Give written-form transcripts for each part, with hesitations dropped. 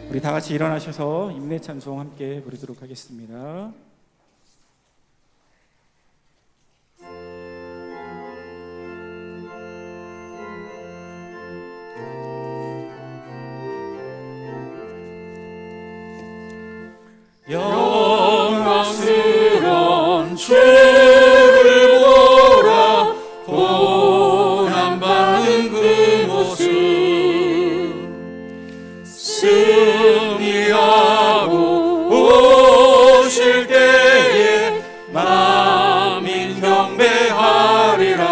우리 다 같이 일어나셔서 임내 찬송 함께 부르도록 하겠습니다. 영광스러운 주를 보라. 고난받는 그 모습 승리하고 오실 때에 만민 경배하리라.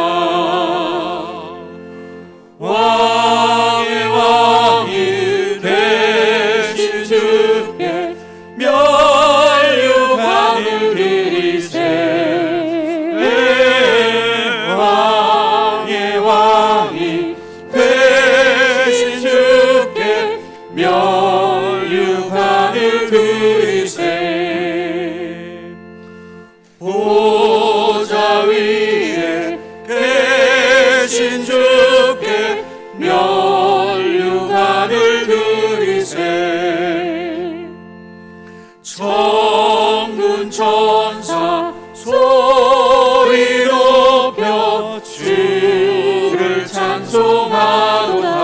왕의 왕이 되신 주께 면류관을 드리세. 왕의 왕이 되신 주께 면류관을 드리세. 보좌 위에 계신 주께 면류관을 드리세. 천군 천사 소리 높여 주를 찬송하도다.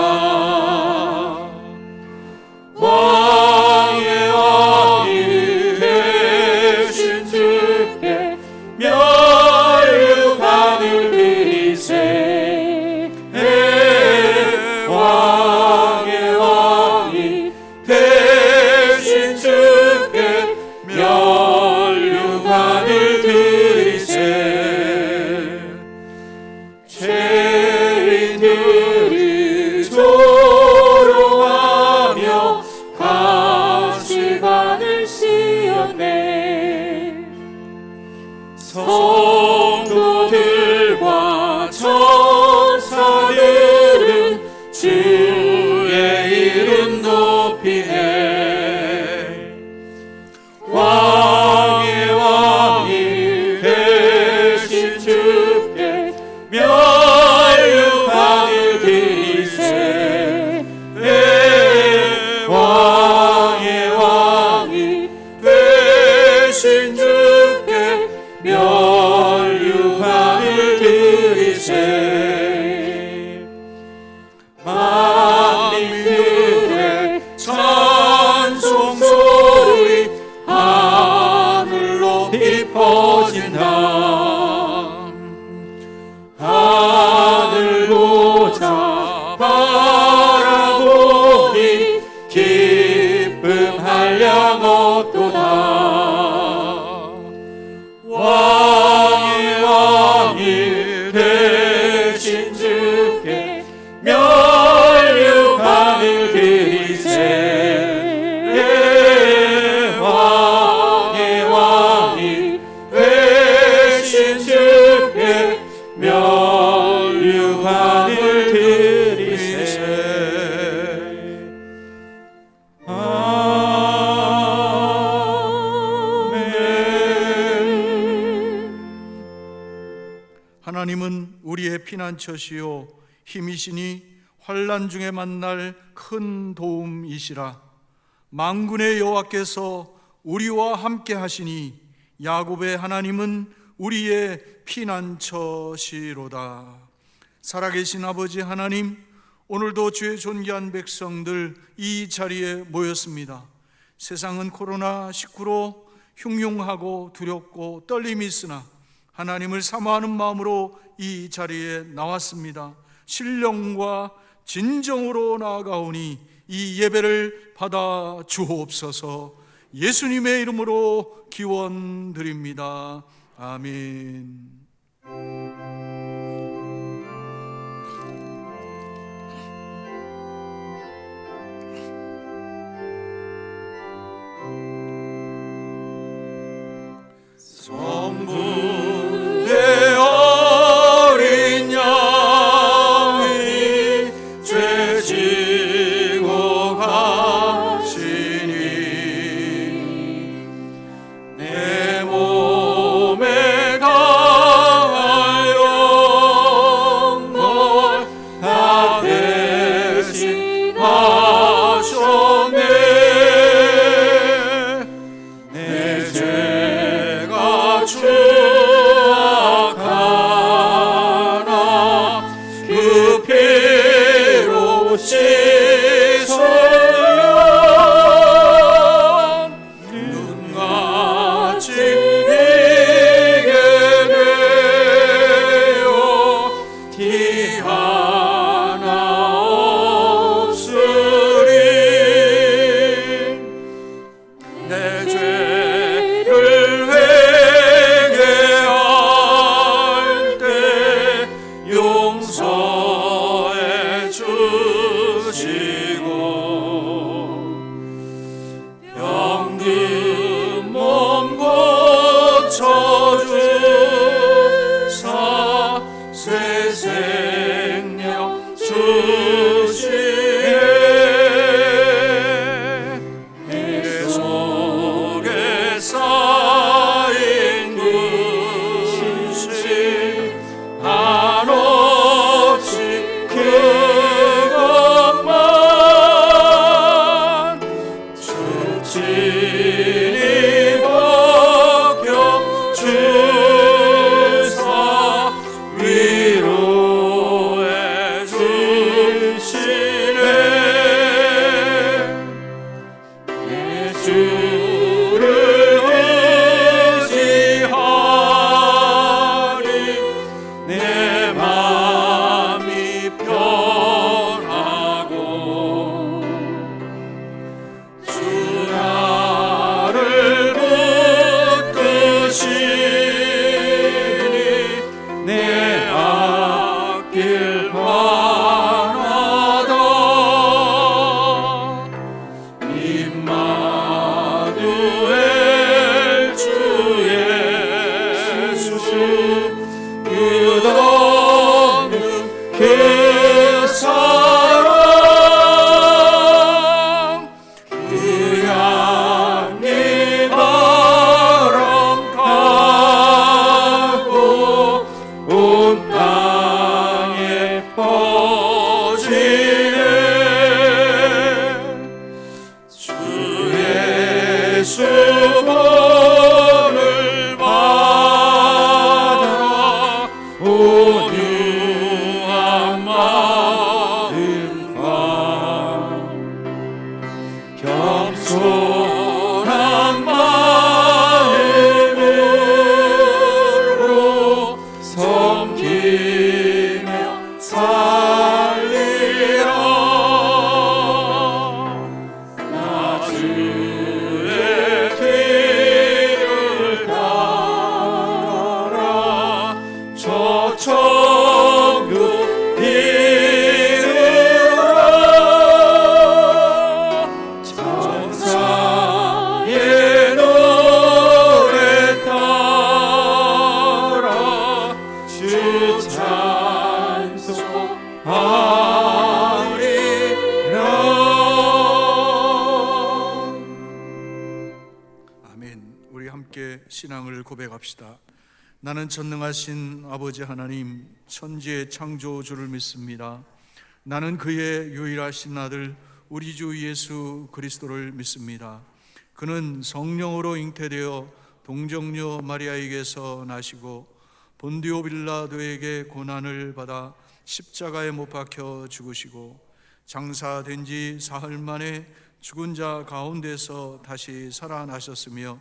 왕의 왕이 되신 주께 면류관을 드리세. 왕의 왕이 되신 주께 면류관을 드리세. 죄인들이 조롱하며 가시관을 씌었네. 성도들과 천사들은 주의 이름 높이네. 왕의 왕이 되신 주께 면류관을 드리세. 왕의 왕이 되신 주께 면류관을 드리세. 만민들의 찬송 소리 하늘 높이 퍼진다. 하늘 보자 바라보니 기쁨 한량 없도다. 왕의 왕이 되신 주께 면류관을 드리세. 왕의 왕이 되신 주께 면류관을 드리세. 하나님은 우리의 피난처시요 힘이시니 환난 중에 만날 큰 도움이시라. 만군의 여호와께서 우리와 함께 하시니 야곱의 하나님은 우리의 피난처시로다. 살아계신 아버지 하나님, 오늘도 주의 존귀한 백성들 이 자리에 모였습니다. 세상은 코로나19로 흉흉하고 두렵고 떨림이 있으나 하나님을 사모하는 마음으로 이 자리에 나왔습니다. 신령과 진정으로 나아가오니 이 예배를 받아 주옵소서. 예수님의 이름으로 기원드립니다. 아멘. 성부의 어린 양이 죄 지고 가시니 내 몸에 가 순한 마음으로 섬기며 살리라. 나 주의 길을 따라 저 천국 천사의 노래 따라 주 찬송하리라. 아멘. 우리 함께 신앙을 고백합시다. 나는 전능하신 아버지 하나님, 천지의 창조주를 믿습니다. 나는 그의 유일하신 아들 우리 주 예수 그리스도를 믿습니다. 그는 성령으로 잉태되어 동정녀 마리아에게서 나시고 본디오 빌라도에게 고난을 받아 십자가에 못 박혀 죽으시고 장사된 지 사흘 만에 죽은 자 가운데서 다시 살아나셨으며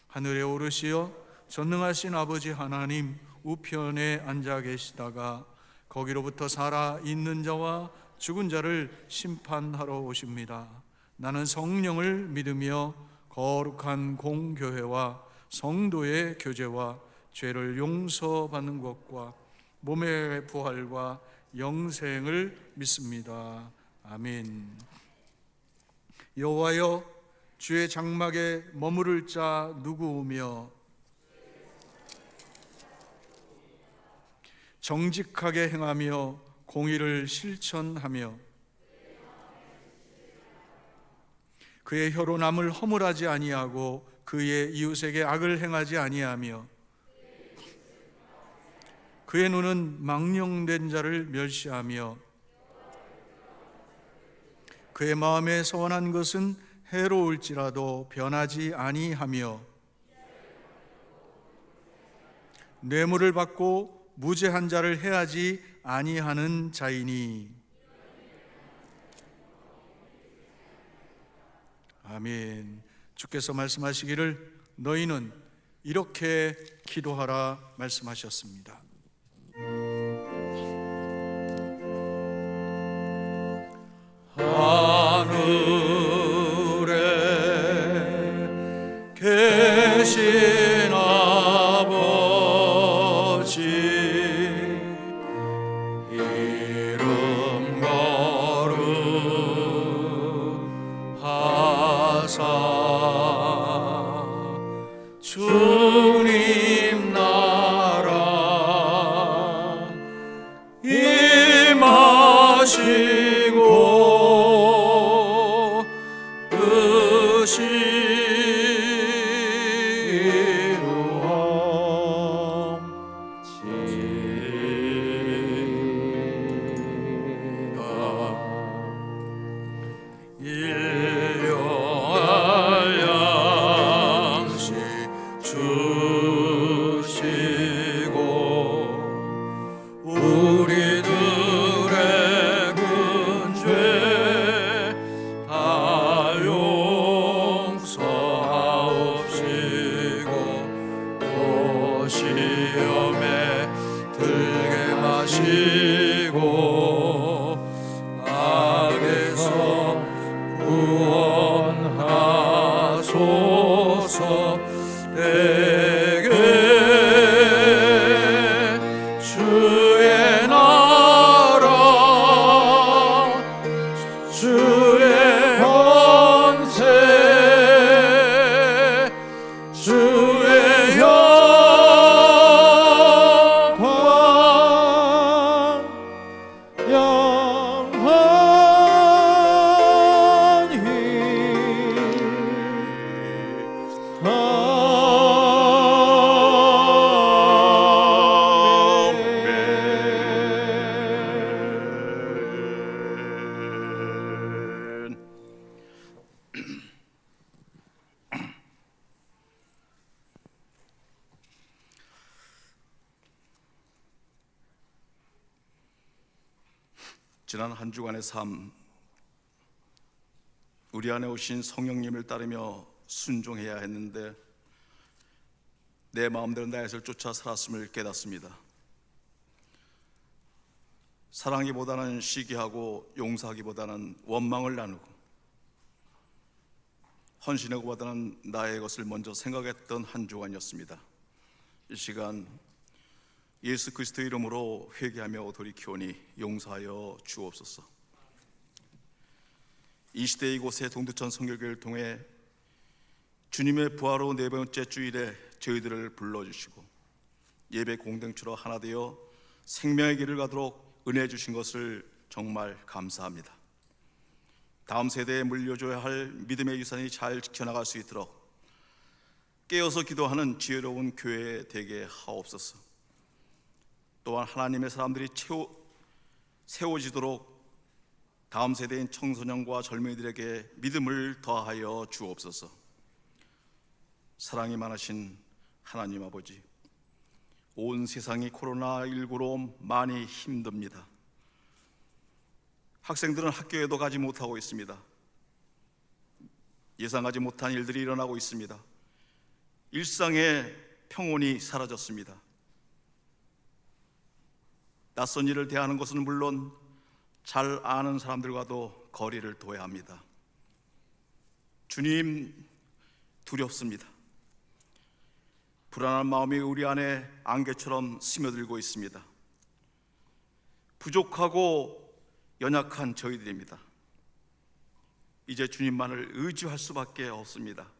하늘에 오르시어 전능하신 아버지 하나님 우편에 앉아 계시다가 거기로부터 살아 있는 자와 죽은 자를 심판하러 오십니다. 나는 성령을 믿으며 거룩한 공교회와 성도의 교제와 죄를 용서받는 것과 몸의 부활과 영생을 믿습니다. 아멘. 여호와여, 주의 장막에 머무를 자 누구오며 정직하게 행하며 공의를 실천하며 그의 혀로 남을 허물하지 아니하고 그의 이웃에게 악을 행하지 아니하며 그의 눈은 망령된 자를 멸시하며 그의 마음에 선한 것은 해로울지라도 변하지 아니하며 뇌물을 받고 무죄한 자를 해하지 아니하는 자이니. 아멘. 주께서 말씀하시기를 너희는 이렇게 기도하라 말씀하셨습니다. 하늘에 계신 아버지 이름 거룩하사 주님 나라 임하시고 뜻이 일용할 양식 주시고 우리들의 근죄 다 용서하옵시고 또 시험에 들게 마시고 악에서 구원하소서. 내게 주의 나라 주의 권세 주의 영광 지난 한 주간의 삶, 우리 안에 오신 성령님을 따르며 순종해야 했는데 내 마음대로 나의 쫓아 살았음을 깨닫습니다. 사랑하기보다는 시기하고 용서하기보다는 원망을 나누고 헌신하기보다는 나의 것을 먼저 생각했던 한 주간이었습니다. 이 시간 예수 그리스도의 이름으로 회개하며 돌이키오니 용서하여 주옵소서. 이 시대 이곳의 동두천 성결교회를 통해 주님의 부활 후 네 번째 주일에 저희들을 불러주시고 예배 공동체로 하나 되어 생명의 길을 가도록 은혜 주신 것을 정말 감사합니다. 다음 세대에 물려줘야 할 믿음의 유산이 잘 지켜나갈 수 있도록 깨어서 기도하는 지혜로운 교회 되게 하옵소서. 또한 하나님의 사람들이 세워지도록 다음 세대인 청소년과 젊은이들에게 믿음을 더하여 주옵소서. 사랑이 많으신 하나님 아버지, 온 세상이 코로나19로 많이 힘듭니다. 학생들은 학교에도 가지 못하고 있습니다. 예상하지 못한 일들이 일어나고 있습니다. 일상의 평온이 사라졌습니다. 낯선 일을 대하는 것은 물론 잘 아는 사람들과도 거리를 둬야 합니다. 주님, 두렵습니다. 불안한 마음이 우리 안에 안개처럼 스며들고 있습니다. 부족하고 연약한 저희들입니다. 이제 주님만을 의지할 수밖에 없습니다.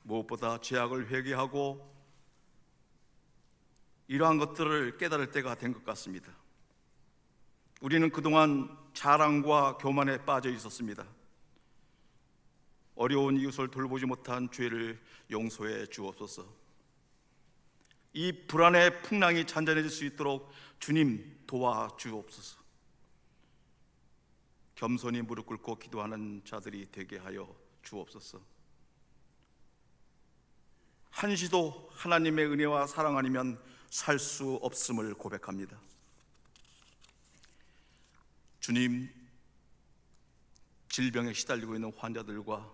무엇보다 죄악을 회개하고 이러한 것들을 깨달을 때가 된 것 같습니다. 우리는 그동안 자랑과 교만에 빠져 있었습니다. 어려운 이웃을 돌보지 못한 죄를 용서해 주옵소서. 이 불안의 풍랑이 잔잔해질 수 있도록 주님 도와주옵소서. 겸손히 무릎 꿇고 기도하는 자들이 되게 하여 주옵소서. 한시도 하나님의 은혜와 사랑 아니면 살 수 없음을 고백합니다. 주님, 질병에 시달리고 있는 환자들과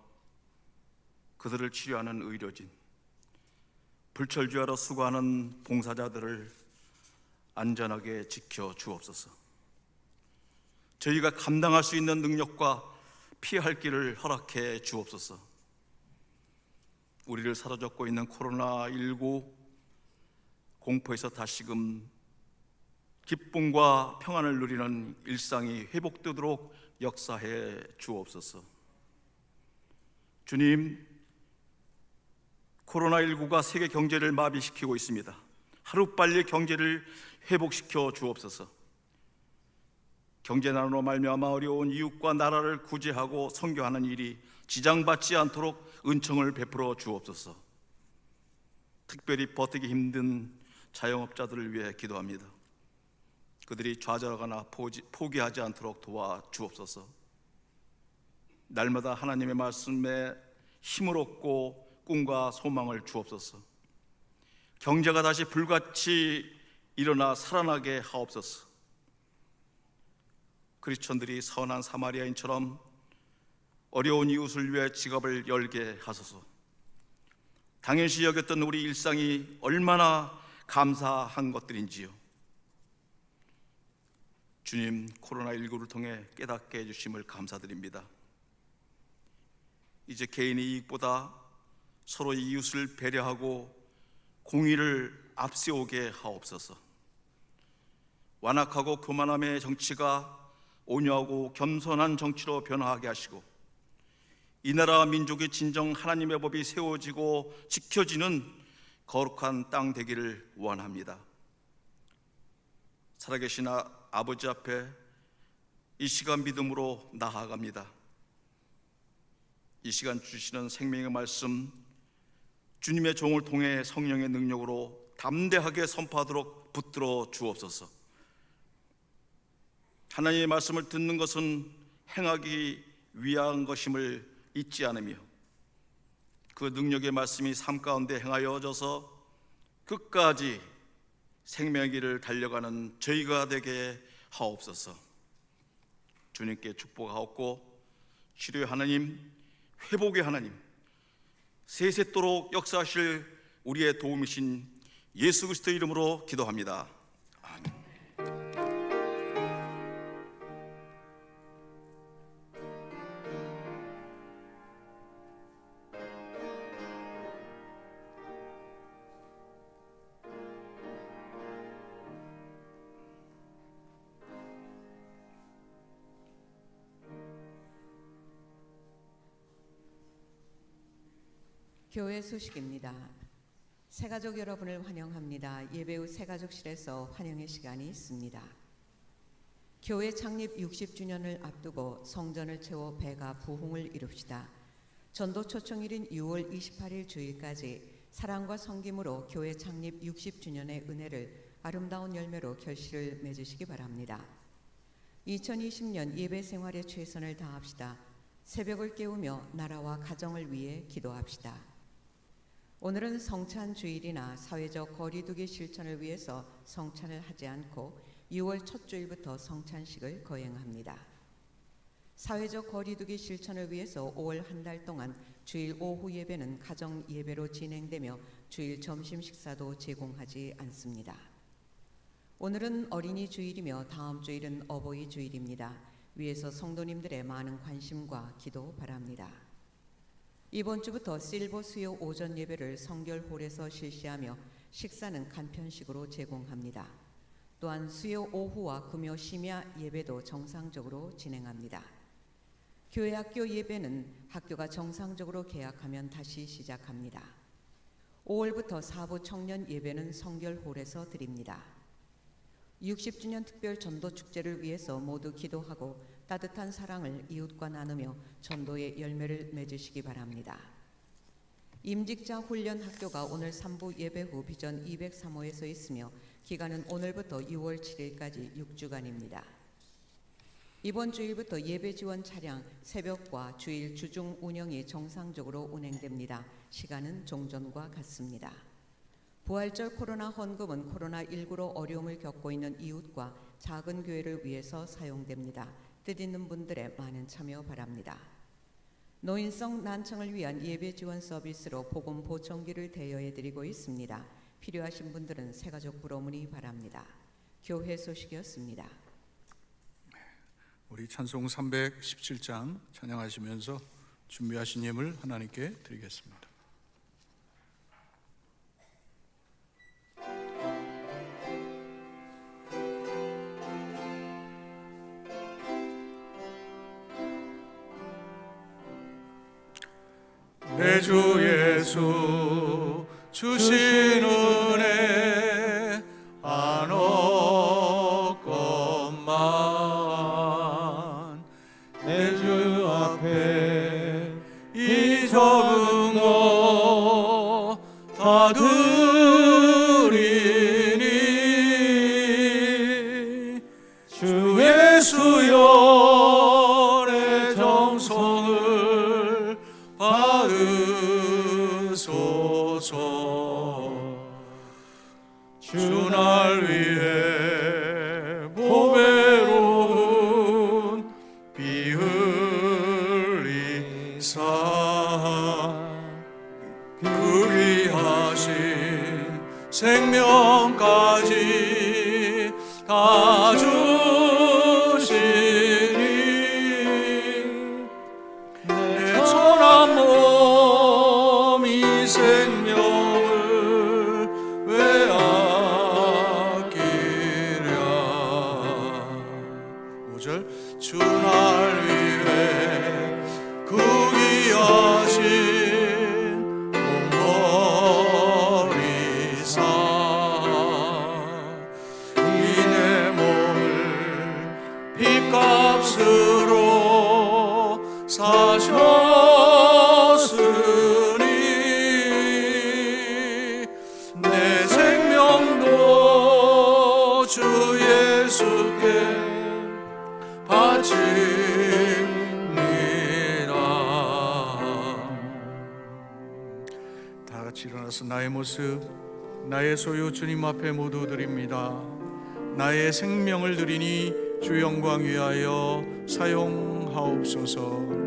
그들을 치료하는 의료진, 불철주야로 수고하는 봉사자들을 안전하게 지켜 주옵소서. 저희가 감당할 수 있는 능력과 피할 길을 허락해 주옵소서. 우리를 사로잡고 있는 코로나19 공포에서 다시금 기쁨과 평안을 누리는 일상이 회복되도록 역사해 주옵소서. 주님, 코로나19가 세계 경제를 마비시키고 있습니다. 하루빨리 경제를 회복시켜 주옵소서. 경제난으로 말미암아 어려운 이웃과 나라를 구제하고 선교하는 일이 지장받지 않도록 은총을 베풀어 주옵소서. 특별히 버티기 힘든 자영업자들을 위해 기도합니다. 그들이 좌절하거나 포기하지 않도록 도와 주옵소서. 날마다 하나님의 말씀에 힘을 얻고 꿈과 소망을 주옵소서. 경제가 다시 불같이 일어나 살아나게 하옵소서. 크리스천들이 선한 사마리아인처럼 어려운 이웃을 위해 지갑을 열게 하소서. 당연시 여겼던 우리 일상이 얼마나 감사한 것들인지요. 주님, 코로나19를 통해 깨닫게 해주심을 감사드립니다. 이제 개인의 이익보다 서로의 이웃을 배려하고 공의를 앞세우게 하옵소서. 완악하고 교만함의 정치가 온유하고 겸손한 정치로 변화하게 하시고 이 나라 민족의 진정 하나님의 법이 세워지고 지켜지는 거룩한 땅 되기를 원합니다. 살아계신 아버지 앞에 이 시간 믿음으로 나아갑니다. 이 시간 주시는 생명의 말씀, 주님의 종을 통해 성령의 능력으로 담대하게 선포하도록 붙들어 주옵소서. 하나님의 말씀을 듣는 것은 행하기 위한 것임을 잊지 않으며 그 능력의 말씀이 삶 가운데 행하여져서 끝까지 생명의 길을 달려가는 저희가 되게 하옵소서. 주님께 축복하옵고 치료의 하나님, 회복의 하나님, 세세토록 역사하실 우리의 도움이신 예수 그리스도의 이름으로 기도합니다. 아멘. 교회 소식입니다. 새가족 여러분을 환영합니다. 예배 후 새가족실에서 환영의 시간이 있습니다. 교회 창립 60주년을 앞두고 성전을 채워 배가 부흥을 이룹시다. 전도 초청일인 6월 28일 주일까지 사랑과 섬김으로 교회 창립 60주년의 은혜를 아름다운 열매로 결실을 맺으시기 바랍니다. 2020년 예배 생활에 최선을 다합시다. 새벽을 깨우며 나라와 가정을 위해 기도합시다. 오늘은 성찬 주일이나 사회적 거리두기 실천을 위해서 성찬을 하지 않고 6월 첫 주일부터 성찬식을 거행합니다. 사회적 거리두기 실천을 위해서 5월 한 달 동안 주일 오후 예배는 가정 예배로 진행되며 주일 점심 식사도 제공하지 않습니다. 오늘은 어린이 주일이며 다음 주일은 어버이 주일입니다. 위에서 성도님들의 많은 관심과 기도 바랍니다. 이번 주부터 실버 수요 오전 예배를 성결홀에서 실시하며 식사는 간편식으로 제공합니다. 또한 수요 오후와 금요 심야 예배도 정상적으로 진행합니다. 교회 학교 예배는 학교가 정상적으로 개학하면 다시 시작합니다. 5월부터 사부 청년 예배는 성결홀에서 드립니다. 60주년 특별 전도 축제를 위해서 모두 기도하고 따뜻한 사랑을 이웃과 나누며 전도의 열매를 맺으시기 바랍니다. 임직자 훈련 학교가 오늘 3부 예배 후 비전 203호에서 있으며 기간은 오늘부터 6월 7일까지 6주간입니다. 이번 주일부터 예배 지원 차량 새벽과 주일 주중 운영이 정상적으로 운행됩니다. 시간은 종전과 같습니다. 부활절 코로나 헌금은 코로나19로 어려움을 겪고 있는 이웃과 작은 교회를 위해서 사용됩니다. 뜻 있는 분들의 많은 참여 바랍니다. 노인성 난청을 위한 예배 지원 서비스로 복음 보청기를 대여해드리고 있습니다. 필요하신 분들은 새가족부로 문의 바랍니다. 교회 소식이었습니다. 우리 찬송 317장 찬양하시면서 준비하신 예물 하나님께 드리겠습니다. 내 주 예수 주신 은혜 안 없건만 내 주 앞에 이 적은 거 다 드리니 주 예수여 내 정성을 받으소서. 주 날 위해 보배로운 피 흘리사 그 귀하신 생명까지 다 주시니 내 천한 몸 이 생명을 왜 아끼랴. 5절 주 날 위해 그 귀하신 몸버리사 이 내 몸을 핏값으로 사셨으니 내 생명도 주 예수께 바칩니다. 다 같이 일어나서 나의 모습 나의 소유 주님 앞에 모두 드립니다. 나의 생명을 드리니 주 영광 위하여 사용하옵소서.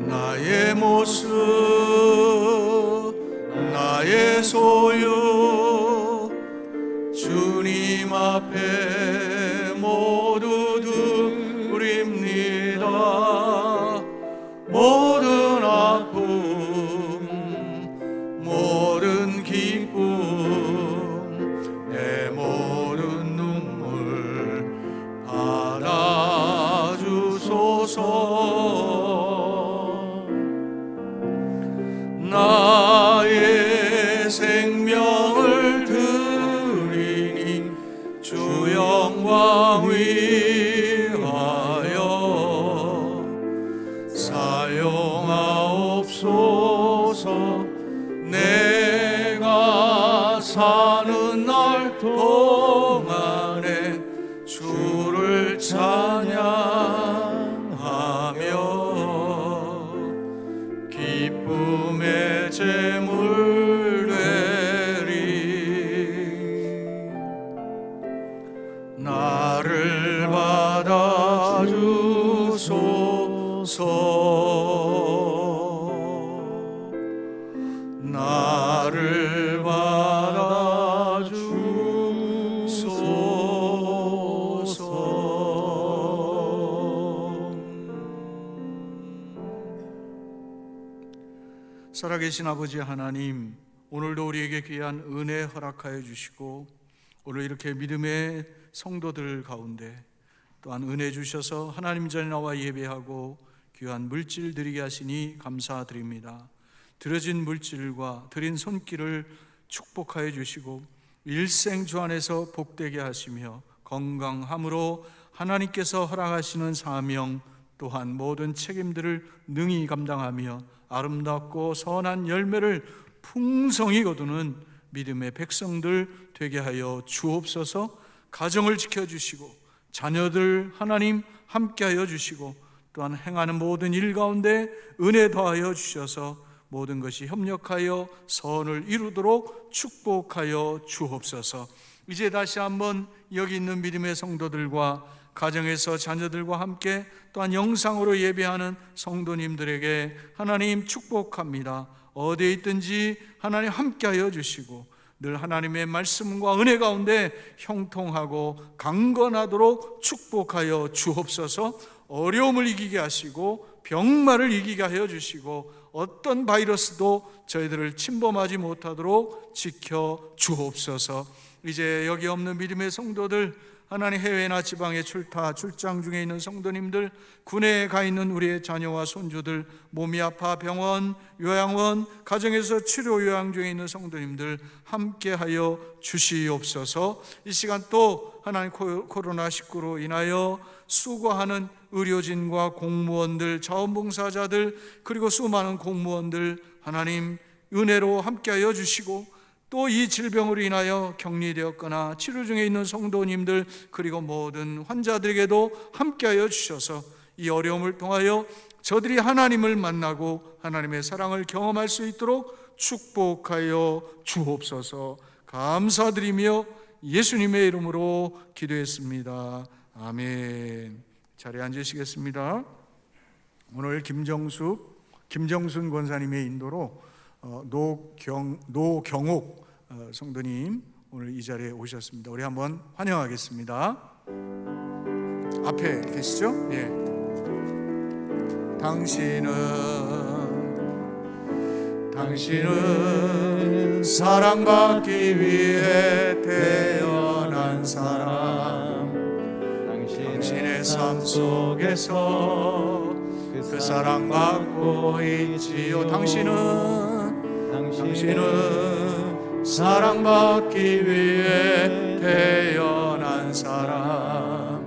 나의 모습 나의 소유 주님 앞에 모두 드립니다. 모든 아픔 모든 기쁨 내 모든 눈물 받아주소서. 나의 생명을 드리니 주 영광 위하여 사용하옵소서. 내가 사는 날 동안에 주를 찬양하며 기쁨의 제물 되리. 나를 받아주소서. 나를 받아주소서. 살아계신 아버지 하나님, 오늘도 우리에게 귀한 은혜 허락하여 주시고 오늘 이렇게 믿음의 성도들 가운데 또한 은혜 주셔서 하나님 전에 나와 예배하고 귀한 물질 드리게 하시니 감사드립니다. 드려진 물질과 드린 손길을 축복하여 주시고 일생 주 안에서 복되게 하시며 건강함으로 하나님께서 허락하시는 사명 또한 모든 책임들을 능히 감당하며 아름답고 선한 열매를 풍성히 거두는 믿음의 백성들 되게 하여 주옵소서. 가정을 지켜주시고 자녀들 하나님 함께하여 주시고 또한 행하는 모든 일 가운데 은혜 더하여 주셔서 모든 것이 협력하여 선을 이루도록 축복하여 주옵소서. 이제 다시 한번 여기 있는 믿음의 성도들과 가정에서 자녀들과 함께 또한 영상으로 예배하는 성도님들에게 하나님 축복합니다. 어디에 있든지 하나님 함께하여 주시고 늘 하나님의 말씀과 은혜 가운데 형통하고 강건하도록 축복하여 주옵소서. 어려움을 이기게 하시고 병마를 이기게 하여 주시고 어떤 바이러스도 저희들을 침범하지 못하도록 지켜 주옵소서. 이제 여기 없는 믿음의 성도들, 하나님 해외나 지방에 출장 중에 있는 성도님들, 군에 가 있는 우리의 자녀와 손주들, 몸이 아파 병원, 요양원, 가정에서 치료 요양 중에 있는 성도님들 함께하여 주시옵소서. 이 시간 또 하나님 코로나19로 인하여 수고하는 의료진과 공무원들, 자원봉사자들, 그리고 수많은 공무원들 하나님 은혜로 함께하여 주시고 또 이 질병으로 인하여 격리되었거나 치료 중에 있는 성도님들 그리고 모든 환자들에게도 함께하여 주셔서 이 어려움을 통하여 저들이 하나님을 만나고 하나님의 사랑을 경험할 수 있도록 축복하여 주옵소서. 감사드리며 예수님의 이름으로 기도했습니다. 아멘. 자리에 앉으시겠습니다. 오늘 김정순 권사님의 인도로 노경옥 성도님 오늘 이 자리에 오셨습니다. 우리 한번 환영하겠습니다. 앞에 계시죠? 예. 당신은 사랑받기 위해 태어난 사람. 당신의 삶 속에서 그 사랑받고 있지요. 당신은 사랑받기 위해 태어난 사람.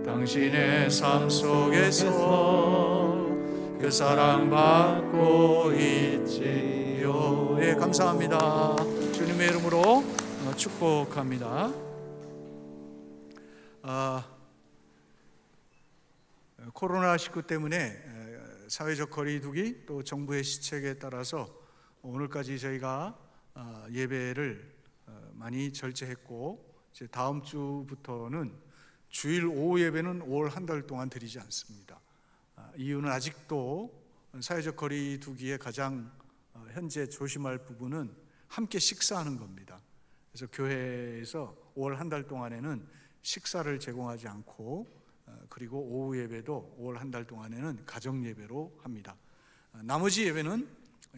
당신의 삶 속에서 그 사랑받고 있지요. 예, 감사합니다. 주님의 이름으로 축복합니다. 코로나19 때문에 사회적 거리두기 또 정부의 시책에 따라서 오늘까지 저희가 예배를 많이 절제했고 이제 다음 주부터는 주일 오후 예배는 올 한 달 동안 드리지 않습니다. 이유는 아직도 사회적 거리 두기에 가장 현재 조심할 부분은 함께 식사하는 겁니다. 그래서 교회에서 5월 한 달 동안에는 식사를 제공하지 않고 그리고 오후 예배도 5월 한 달 동안에는 가정 예배로 합니다. 나머지 예배는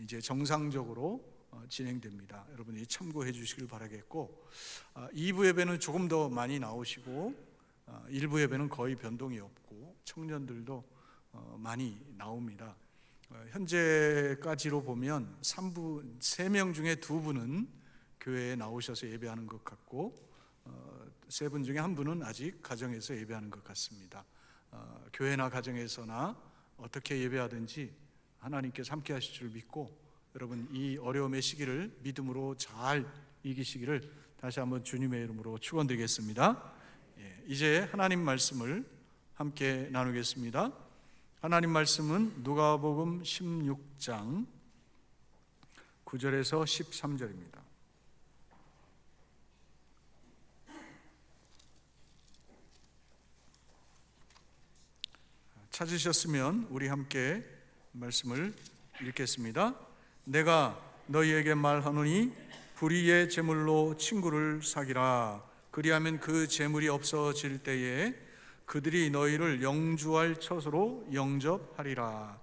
이제 정상적으로 진행됩니다. 여러분이 참고해 주시길 바라겠고, 2부 예배는 조금 더 많이 나오시고 1부 예배는 거의 변동이 없고 청년들도 많이 나옵니다. 현재까지로 보면 3명 중에 2분은 교회에 나오셔서 예배하는 것 같고 3분 중에 1분은 아직 가정에서 예배하는 것 같습니다. 교회나 가정에서나 어떻게 예배하든지 하나님께서 함께 하실 줄 믿고 여러분 이 어려움의 시기를 믿음으로 잘 이기시기를 다시 한번 주님의 이름으로 축원드리겠습니다. 이제 하나님 말씀을 함께 나누겠습니다. 하나님 말씀은 누가복음 16장 9절에서 13절입니다. 찾으셨으면 우리 함께 말씀을 읽겠습니다. 내가 너희에게 말하노니 불의의 제물로 친구를 사귀라. 그리하면 그 제물이 없어질 때에 그들이 너희를 영주할 처소로 영접하리라.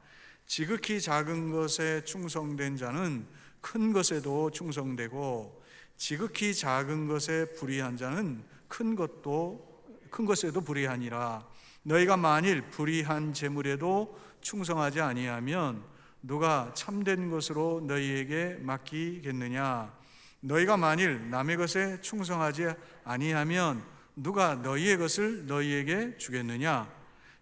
지극히 작은 것에 충성된 자는 큰 것에도 충성되고 지극히 작은 것에 불의한 자는 큰 것에도 불의하니라. 너희가 만일 불의한 제물에도 충성하지 아니하면 누가 참된 것으로 너희에게 맡기겠느냐? 너희가 만일 남의 것에 충성하지 아니하면 누가 너희의 것을 너희에게 주겠느냐?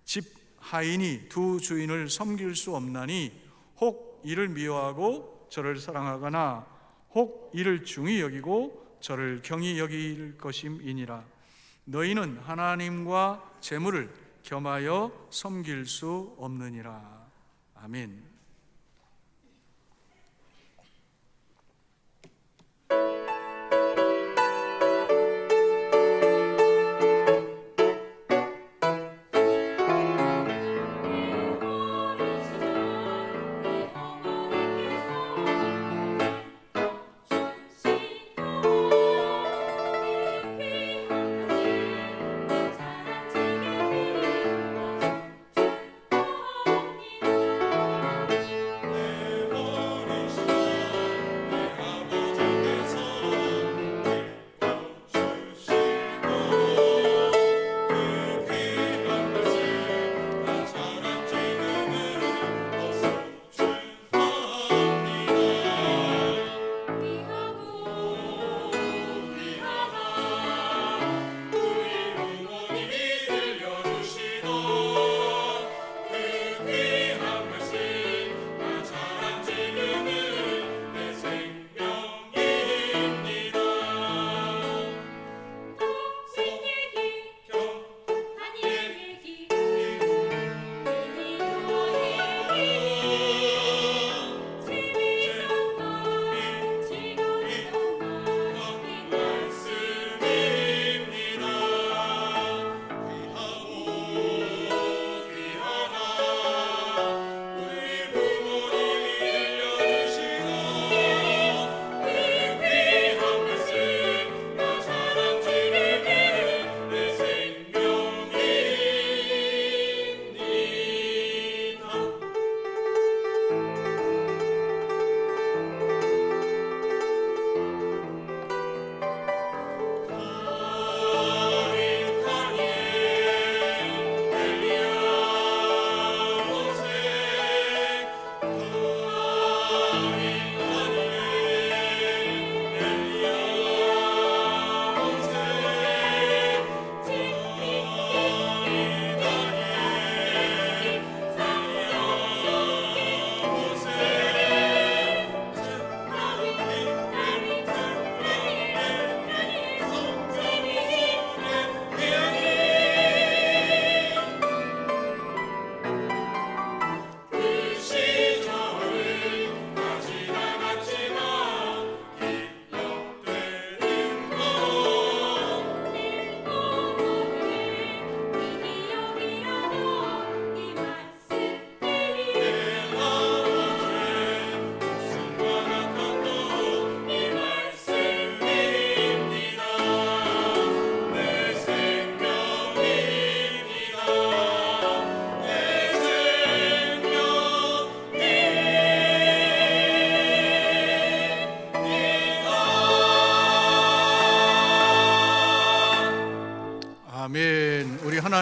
집 하인이 두 주인을 섬길 수 없나니 혹 이를 미워하고 저를 사랑하거나 혹 이를 중히 여기고 저를 경히 여길 것임이니라. 너희는 하나님과 재물을 겸하여 섬길 수 없느니라. 아멘.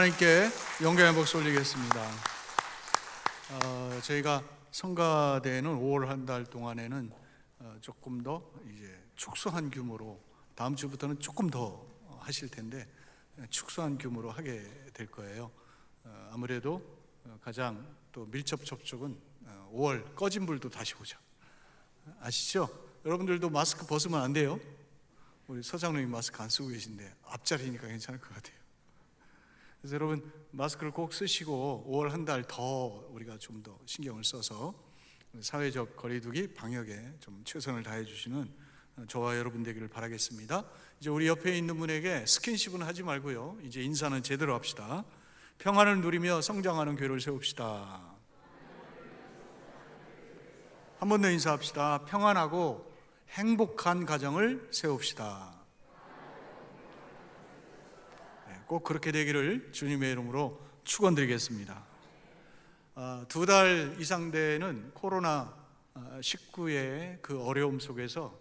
하나님께 영광의 박수 올리겠습니다. 저희가 성가대는 5월 한 달 동안에는 조금 더 이제 축소한 규모로, 다음 주부터는 조금 더 하실 텐데 축소한 규모로 하게 될 거예요. 아무래도 가장 또 밀접 접촉은 5월 꺼진 불도 다시 보자. 아시죠? 여러분들도 마스크 벗으면 안 돼요. 우리 서장님이 마스크 안 쓰고 계신데 앞자리니까 괜찮을 것 같아요. 그래서 여러분 마스크를 꼭 쓰시고 5월 한 달 더 우리가 좀 더 신경을 써서 사회적 거리두기 방역에 좀 최선을 다해 주시는 저와 여러분 되기를 바라겠습니다. 이제 우리 옆에 있는 분에게 스킨십은 하지 말고요, 이제 인사는 제대로 합시다. 평안을 누리며 성장하는 교회를 세웁시다. 한 번 더 인사합시다. 평안하고 행복한 가정을 세웁시다. 꼭 그렇게 되기를 주님의 이름으로 축원드리겠습니다. 2달 이상 되는 코로나19의 그 어려움 속에서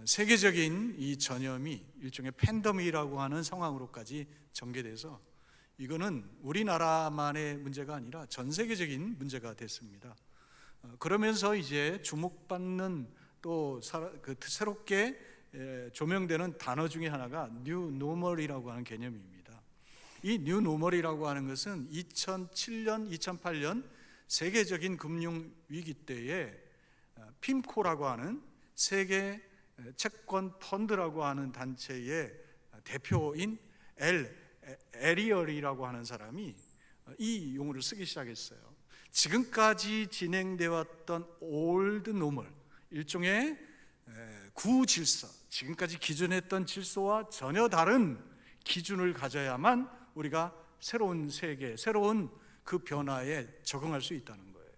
세계적인 이 전염이 일종의 팬데믹이라고 하는 상황으로까지 전개돼서 이거는 우리나라만의 문제가 아니라 전 세계적인 문제가 됐습니다. 그러면서 이제 주목받는 또 새롭게 조명되는 단어 중에 하나가 뉴 노멀이라고 하는 개념입니다. 이 뉴 노멀이라고 하는 것은 2007년, 2008년 세계적인 금융 위기 때에 핌코라고 하는 세계 채권 펀드라고 하는 단체의 대표인 에리얼이라고 하는 사람이 이 용어를 쓰기 시작했어요. 지금까지 진행되어 왔던 올드 노멀, 일종의 구질서, 지금까지 기존했던 질서와 전혀 다른 기준을 가져야만 우리가 새로운 세계, 새로운 그 변화에 적응할 수 있다는 거예요.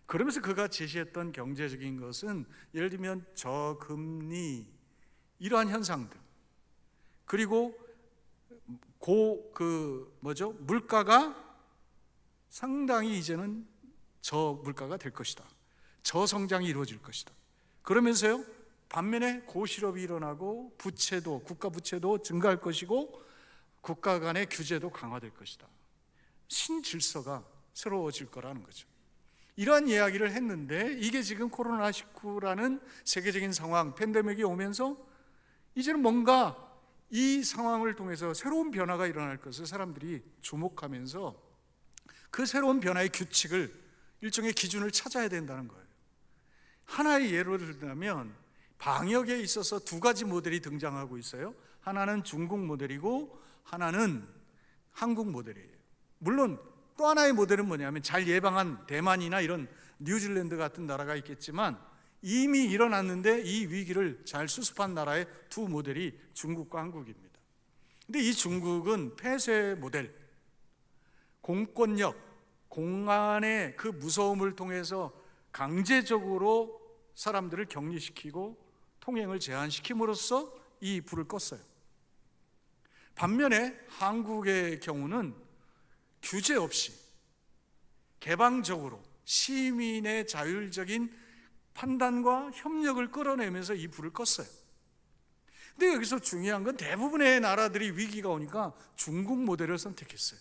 그러면서 그가 제시했던 경제적인 것은 예를 들면 저금리, 이러한 현상들, 그리고 물가가 상당히 이제는 저물가가 될 것이다. 저성장이 이루어질 것이다. 그러면서요, 반면에 고실업이 일어나고 부채도, 국가 부채도 증가할 것이고 국가 간의 규제도 강화될 것이다. 신질서가 새로워질 거라는 거죠. 이러한 이야기를 했는데 이게 지금 코로나19라는 세계적인 상황, 팬데믹이 오면서 이제는 뭔가 이 상황을 통해서 새로운 변화가 일어날 것을 사람들이 주목하면서 그 새로운 변화의 규칙을, 일종의 기준을 찾아야 된다는 거예요. 하나의 예를 들자면 방역에 있어서 두 가지 모델이 등장하고 있어요. 하나는 중국 모델이고 하나는 한국 모델이에요. 물론 또 하나의 모델은 뭐냐면 잘 예방한 대만이나 이런 뉴질랜드 같은 나라가 있겠지만 이미 일어났는데 이 위기를 잘 수습한 나라의 두 모델이 중국과 한국입니다. 근데 이 중국은 폐쇄 모델, 공권력, 공안의 그 무서움을 통해서 강제적으로 사람들을 격리시키고 통행을 제한시킴으로써 이 불을 껐어요. 반면에 한국의 경우는 규제 없이 개방적으로 시민의 자율적인 판단과 협력을 끌어내면서 이 불을 껐어요. 근데 여기서 중요한 건 대부분의 나라들이 위기가 오니까 중국 모델을 선택했어요.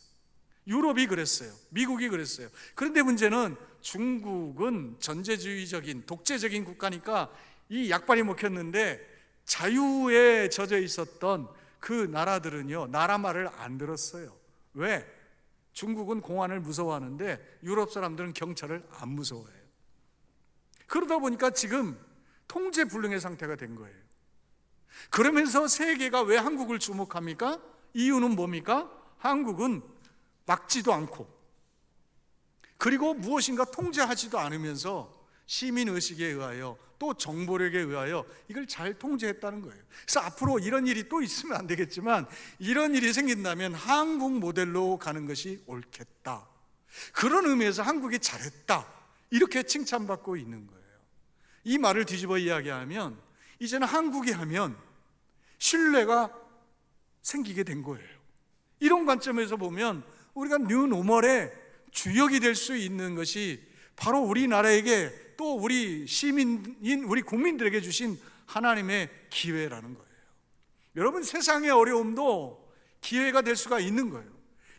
유럽이 그랬어요. 미국이 그랬어요. 그런데 문제는 중국은 전제주의적인 독재적인 국가니까 이 약발이 먹혔는데 자유에 젖어 있었던 그 나라들은요, 나라 말을 안 들었어요. 왜? 중국은 공안을 무서워하는데 유럽 사람들은 경찰을 안 무서워해요. 그러다 보니까 지금 통제불능의 상태가 된 거예요. 그러면서 세계가 왜 한국을 주목합니까? 이유는 뭡니까? 한국은 막지도 않고 그리고 무엇인가 통제하지도 않으면서 시민의식에 의하여 또 정보력에 의하여 이걸 잘 통제했다는 거예요. 그래서 앞으로 이런 일이 또 있으면 안 되겠지만 이런 일이 생긴다면 한국 모델로 가는 것이 옳겠다. 그런 의미에서 한국이 잘했다, 이렇게 칭찬받고 있는 거예요. 이 말을 뒤집어 이야기하면 이제는 한국이 하면 신뢰가 생기게 된 거예요. 이런 관점에서 보면 우리가 뉴 노멀의 주역이 될 수 있는 것이 바로 우리나라에게 또 우리 시민인 우리 국민들에게 주신 하나님의 기회라는 거예요. 여러분, 세상의 어려움도 기회가 될 수가 있는 거예요.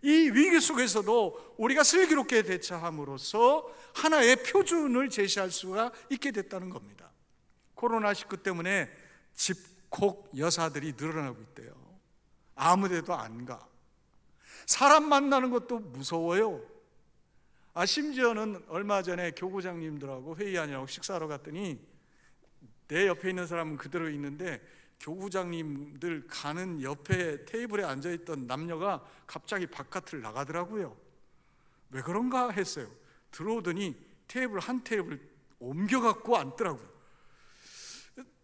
이 위기 속에서도 우리가 슬기롭게 대처함으로써 하나의 표준을 제시할 수가 있게 됐다는 겁니다. 코로나19 때문에 집콕 여사들이 늘어나고 있대요. 아무 데도 안 가. 사람 만나는 것도 무서워요. 심지어는 얼마 전에 교구장님들하고 회의하냐고 식사하러 갔더니 내 옆에 있는 사람은 그대로 있는데 교구장님들 가는 옆에 테이블에 앉아있던 남녀가 갑자기 바깥을 나가더라고요. 왜 그런가 했어요. 들어오더니 한 테이블 옮겨갖고 앉더라고요.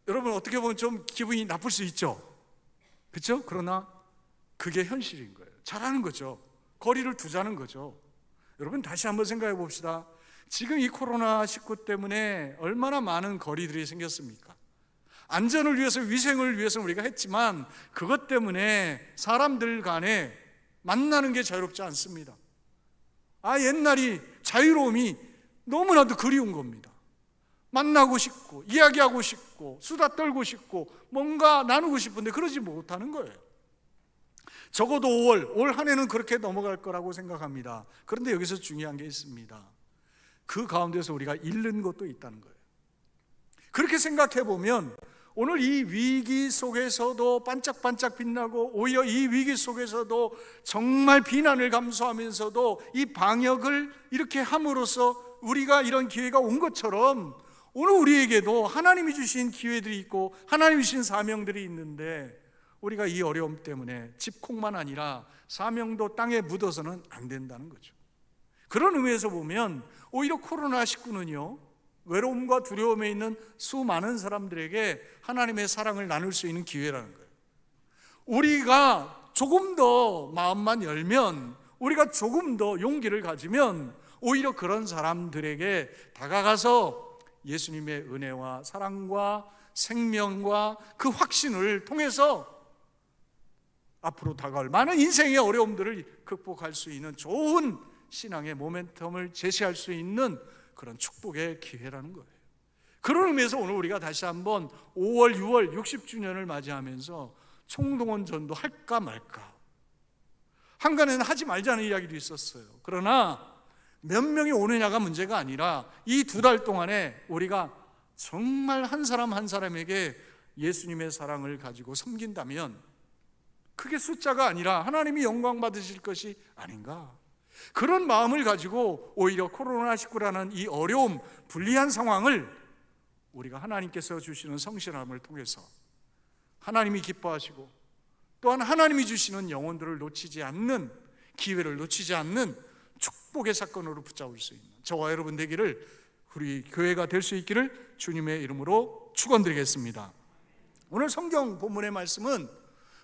여러분, 어떻게 보면 좀 기분이 나쁠 수 있죠, 그렇죠? 그러나 그게 현실인 거예요. 잘하는 거죠. 거리를 두자는 거죠. 여러분, 다시 한번 생각해 봅시다. 지금 이 코로나19 때문에 얼마나 많은 거리들이 생겼습니까? 안전을 위해서, 위생을 위해서 우리가 했지만 그것 때문에 사람들 간에 만나는 게 자유롭지 않습니다. 옛날이, 자유로움이 너무나도 그리운 겁니다. 만나고 싶고 이야기하고 싶고 수다 떨고 싶고 뭔가 나누고 싶은데 그러지 못하는 거예요. 적어도 올 한 해는 그렇게 넘어갈 거라고 생각합니다. 그런데 여기서 중요한 게 있습니다. 그 가운데서 우리가 잃는 것도 있다는 거예요. 그렇게 생각해 보면 오늘 이 위기 속에서도 반짝반짝 빛나고, 오히려 이 위기 속에서도 정말 비난을 감수하면서도 이 방역을 이렇게 함으로써 우리가 이런 기회가 온 것처럼 오늘 우리에게도 하나님이 주신 기회들이 있고 하나님이 주신 사명들이 있는데, 우리가 이 어려움 때문에 집콕만 아니라 사명도 땅에 묻어서는 안 된다는 거죠. 그런 의미에서 보면 오히려 코로나19는요, 외로움과 두려움에 있는 수많은 사람들에게 하나님의 사랑을 나눌 수 있는 기회라는 거예요. 우리가 조금 더 마음만 열면, 우리가 조금 더 용기를 가지면 오히려 그런 사람들에게 다가가서 예수님의 은혜와 사랑과 생명과 그 확신을 통해서 앞으로 다가올 많은 인생의 어려움들을 극복할 수 있는 좋은 신앙의 모멘텀을 제시할 수 있는 그런 축복의 기회라는 거예요. 그런 의미에서 오늘 우리가 다시 한번 5월, 6월 60주년을 맞이하면서 총동원 전도 할까 말까, 한간에는 하지 말자는 이야기도 있었어요. 그러나 몇 명이 오느냐가 문제가 아니라 이 2달 동안에 우리가 정말 한 사람 한 사람에게 예수님의 사랑을 가지고 섬긴다면 그게 숫자가 아니라 하나님이 영광 받으실 것이 아닌가, 그런 마음을 가지고 오히려 코로나19라는 이 어려움, 불리한 상황을 우리가 하나님께서 주시는 성실함을 통해서 하나님이 기뻐하시고 또한 하나님이 주시는 영혼들을 놓치지 않는, 기회를 놓치지 않는 축복의 사건으로 붙잡을 수 있는 저와 여러분 되기를, 우리 교회가 될 수 있기를 주님의 이름으로 축원드리겠습니다. 오늘 성경 본문의 말씀은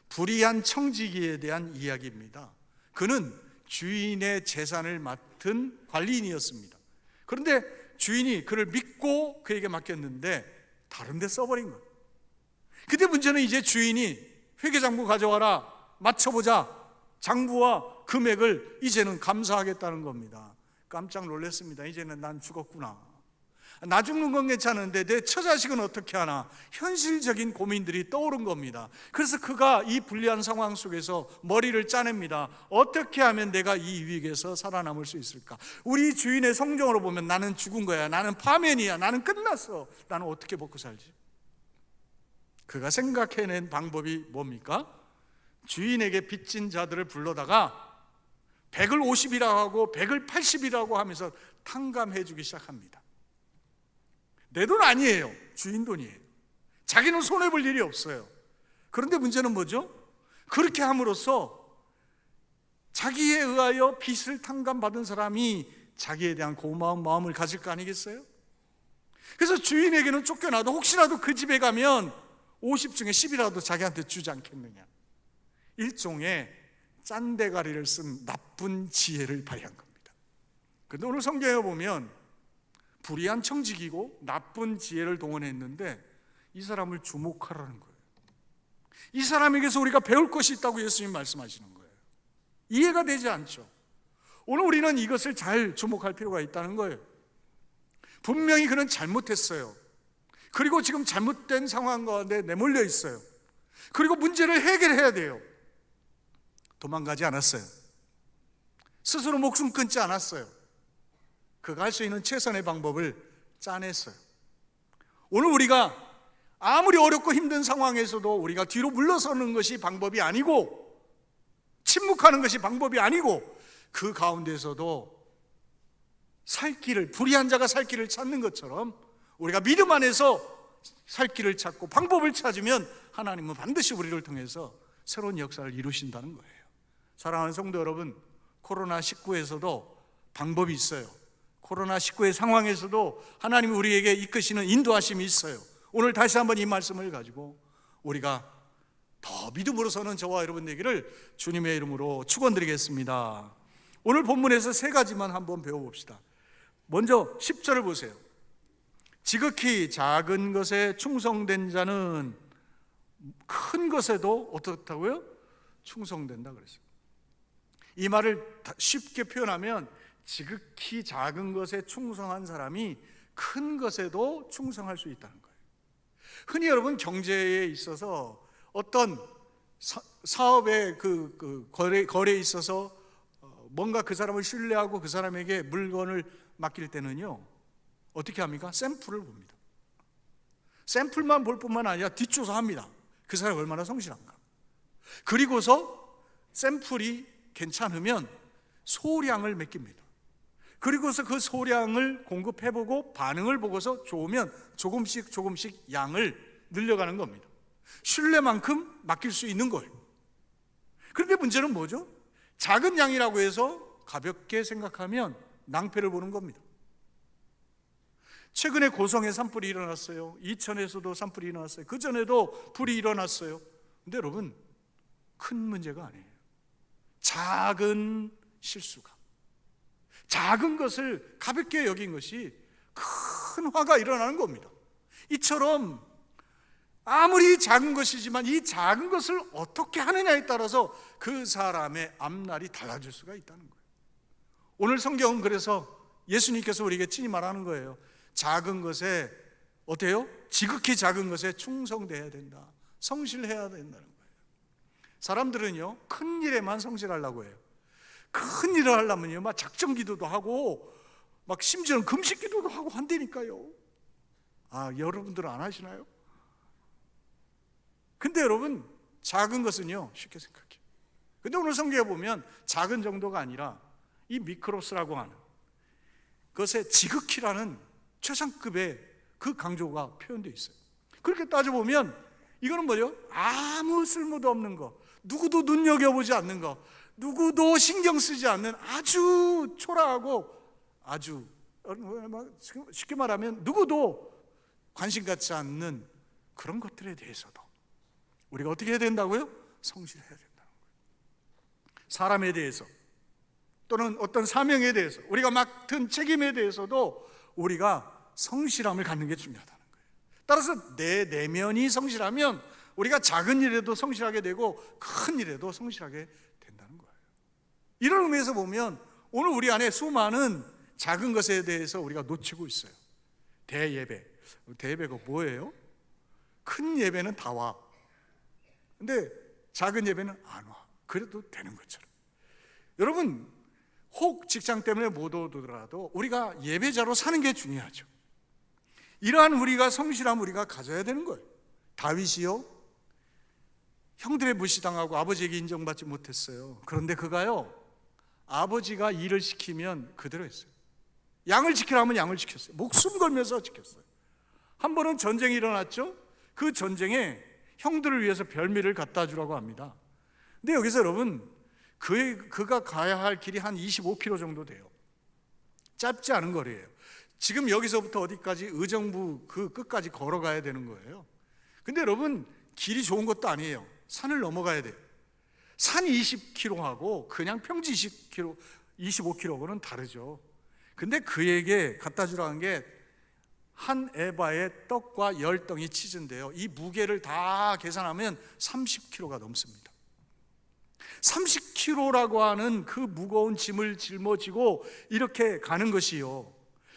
불의한 청지기에 대한 이야기입니다. 그는 주인의 재산을 맡은 관리인이었습니다. 그런데 주인이 그를 믿고 그에게 맡겼는데 다른 데 써버린 거예요. 근데 문제는 이제 주인이 회계장부 가져와라, 맞춰보자, 장부와 금액을 이제는 감사하겠다는 겁니다. 깜짝 놀랐습니다. 이제는 난 죽었구나. 나 죽는 건 괜찮은데 내 처자식은 어떻게 하나, 현실적인 고민들이 떠오른 겁니다. 그래서 그가 이 불리한 상황 속에서 머리를 짜냅니다. 어떻게 하면 내가 이 위기에서 살아남을 수 있을까? 우리 주인의 성정으로 보면 나는 죽은 거야, 나는 파면이야, 나는 끝났어, 나는 어떻게 먹고 살지? 그가 생각해낸 방법이 뭡니까? 주인에게 빚진 자들을 불러다가 100을 50이라고 하고 100을 80이라고 하면서 탕감해 주기 시작합니다. 내 돈 아니에요, 주인 돈이에요. 자기는 손해볼 일이 없어요. 그런데 문제는 뭐죠? 그렇게 함으로써 자기에 의하여 빚을 탕감받은 사람이 자기에 대한 고마운 마음을 가질 거 아니겠어요? 그래서 주인에게는 쫓겨나도 혹시라도 그 집에 가면 50 중에 10이라도 자기한테 주지 않겠느냐, 일종의 짠대가리를 쓴 나쁜 지혜를 발휘한 겁니다. 그런데 오늘 성경에 보면 불의한 청지기고 나쁜 지혜를 동원했는데 이 사람을 주목하라는 거예요. 이 사람에게서 우리가 배울 것이 있다고 예수님 말씀하시는 거예요. 이해가 되지 않죠. 오늘 우리는 이것을 잘 주목할 필요가 있다는 거예요. 분명히 그는 잘못했어요. 그리고 지금 잘못된 상황 가운데 내몰려 있어요. 그리고 문제를 해결해야 돼요. 도망가지 않았어요. 스스로 목숨 끊지 않았어요. 그가 할 수 있는 최선의 방법을 짜냈어요. 오늘 우리가 아무리 어렵고 힘든 상황에서도 우리가 뒤로 물러서는 것이 방법이 아니고, 침묵하는 것이 방법이 아니고, 그 가운데서도 살 길을, 불의한 자가 살 길을 찾는 것처럼 우리가 믿음 안에서 살 길을 찾고 방법을 찾으면 하나님은 반드시 우리를 통해서 새로운 역사를 이루신다는 거예요. 사랑하는 성도 여러분, 코로나19에서도 방법이 있어요. 코로나19의 상황에서도 하나님이 우리에게 이끄시는 인도하심이 있어요. 오늘 다시 한번 이 말씀을 가지고 우리가 더 믿음으로 서는 저와 여러분 되기를 주님의 이름으로 축원드리겠습니다. 오늘 본문에서 세 가지만 한번 배워봅시다. 먼저 10절을 보세요. 지극히 작은 것에 충성된 자는 큰 것에도 어떻다고요? 충성된다 그랬어요. 이 말을 쉽게 표현하면 지극히 작은 것에 충성한 사람이 큰 것에도 충성할 수 있다는 거예요. 흔히 여러분 경제에 있어서 어떤 사업의 거래에 있어서 뭔가 그 사람을 신뢰하고 그 사람에게 물건을 맡길 때는요, 어떻게 합니까? 샘플을 봅니다. 샘플만 볼 뿐만 아니라 뒷조사합니다. 그 사람이 얼마나 성실한가. 그리고서 샘플이 괜찮으면 소량을 맡깁니다. 그리고서 그 소량을 공급해보고 반응을 보고서 좋으면 조금씩 양을 늘려가는 겁니다. 신뢰만큼 맡길 수 있는 거예요. 그런데 문제는 뭐죠? 작은 양이라고 해서 가볍게 생각하면 낭패를 보는 겁니다. 최근에 고성에 산불이 일어났어요. 이천에서도 산불이 일어났어요. 그 전에도 불이 일어났어요. 근데 여러분, 큰 문제가 아니에요. 작은 실수가, 작은 것을 가볍게 여긴 것이 큰 화가 일어나는 겁니다. 이처럼 아무리 작은 것이지만 이 작은 것을 어떻게 하느냐에 따라서 그 사람의 앞날이 달라질 수가 있다는 거예요. 오늘 성경은 그래서 예수님께서 우리에게 친히 말하는 거예요. 작은 것에 어때요? 지극히 작은 것에 충성돼야 된다. 성실해야 된다는 거예요. 사람들은요, 큰 일에만 성실하려고 해요. 큰 일을 하려면요, 막 작정 기도도 하고 막 심지어는 금식 기도도 하고 한다니까요. 아, 여러분들은 안 하시나요? 근데 여러분, 작은 것은요, 쉽게 생각해요. 근데 오늘 성경에 보면 작은 정도가 아니라 이 미크로스라고 하는 그것의 지극히라는 최상급의 그 강조가 표현되어 있어요. 그렇게 따져보면 이거는 뭐예요? 아무 쓸모도 없는 거, 누구도 눈여겨보지 않는 거, 누구도 신경 쓰지 않는 아주 초라하고 아주 쉽게 말하면 누구도 관심 갖지 않는 그런 것들에 대해서도 우리가 어떻게 해야 된다고요? 성실해야 된다는 거예요. 사람에 대해서 또는 어떤 사명에 대해서 우리가 맡은 책임에 대해서도 우리가 성실함을 갖는 게 중요하다는 거예요. 따라서 내 내면이 성실하면 우리가 작은 일에도 성실하게 되고 큰 일에도 성실하게 된다는 거예요. 이런 의미에서 보면 오늘 우리 안에 수많은 작은 것에 대해서 우리가 놓치고 있어요. 대예배. 대예배가 뭐예요? 큰 예배는 다 와. 근데 작은 예배는 안 와. 그래도 되는 것처럼. 여러분, 혹 직장 때문에 못 오더라도 우리가 예배자로 사는 게 중요하죠. 이러한 우리가 성실함 우리가 가져야 되는 거예요. 다윗이요, 형들의 무시당하고 아버지에게 인정받지 못했어요. 그런데 그가요, 아버지가 일을 시키면 그대로 했어요. 양을 지키라면 양을 지켰어요. 목숨 걸면서 지켰어요. 한 번은 전쟁이 일어났죠. 그 전쟁에 형들을 위해서 별미를 갖다 주라고 합니다. 근데 여기서 여러분, 그가 가야 할 길이 한 25km 정도 돼요. 짧지 않은 거리예요. 지금 여기서부터 어디까지? 의정부 그 끝까지 걸어가야 되는 거예요. 근데 여러분, 길이 좋은 것도 아니에요. 산을 넘어가야 돼요. 산 20km하고 그냥 평지 25km하고는 다르죠. 근데 그에게 갖다 주라는 게 한 에바의 떡과 10덩이 치즈인데요, 이 무게를 다 계산하면 30kg가 넘습니다. 30kg라고 하는 그 무거운 짐을 짊어지고 이렇게 가는 것이요,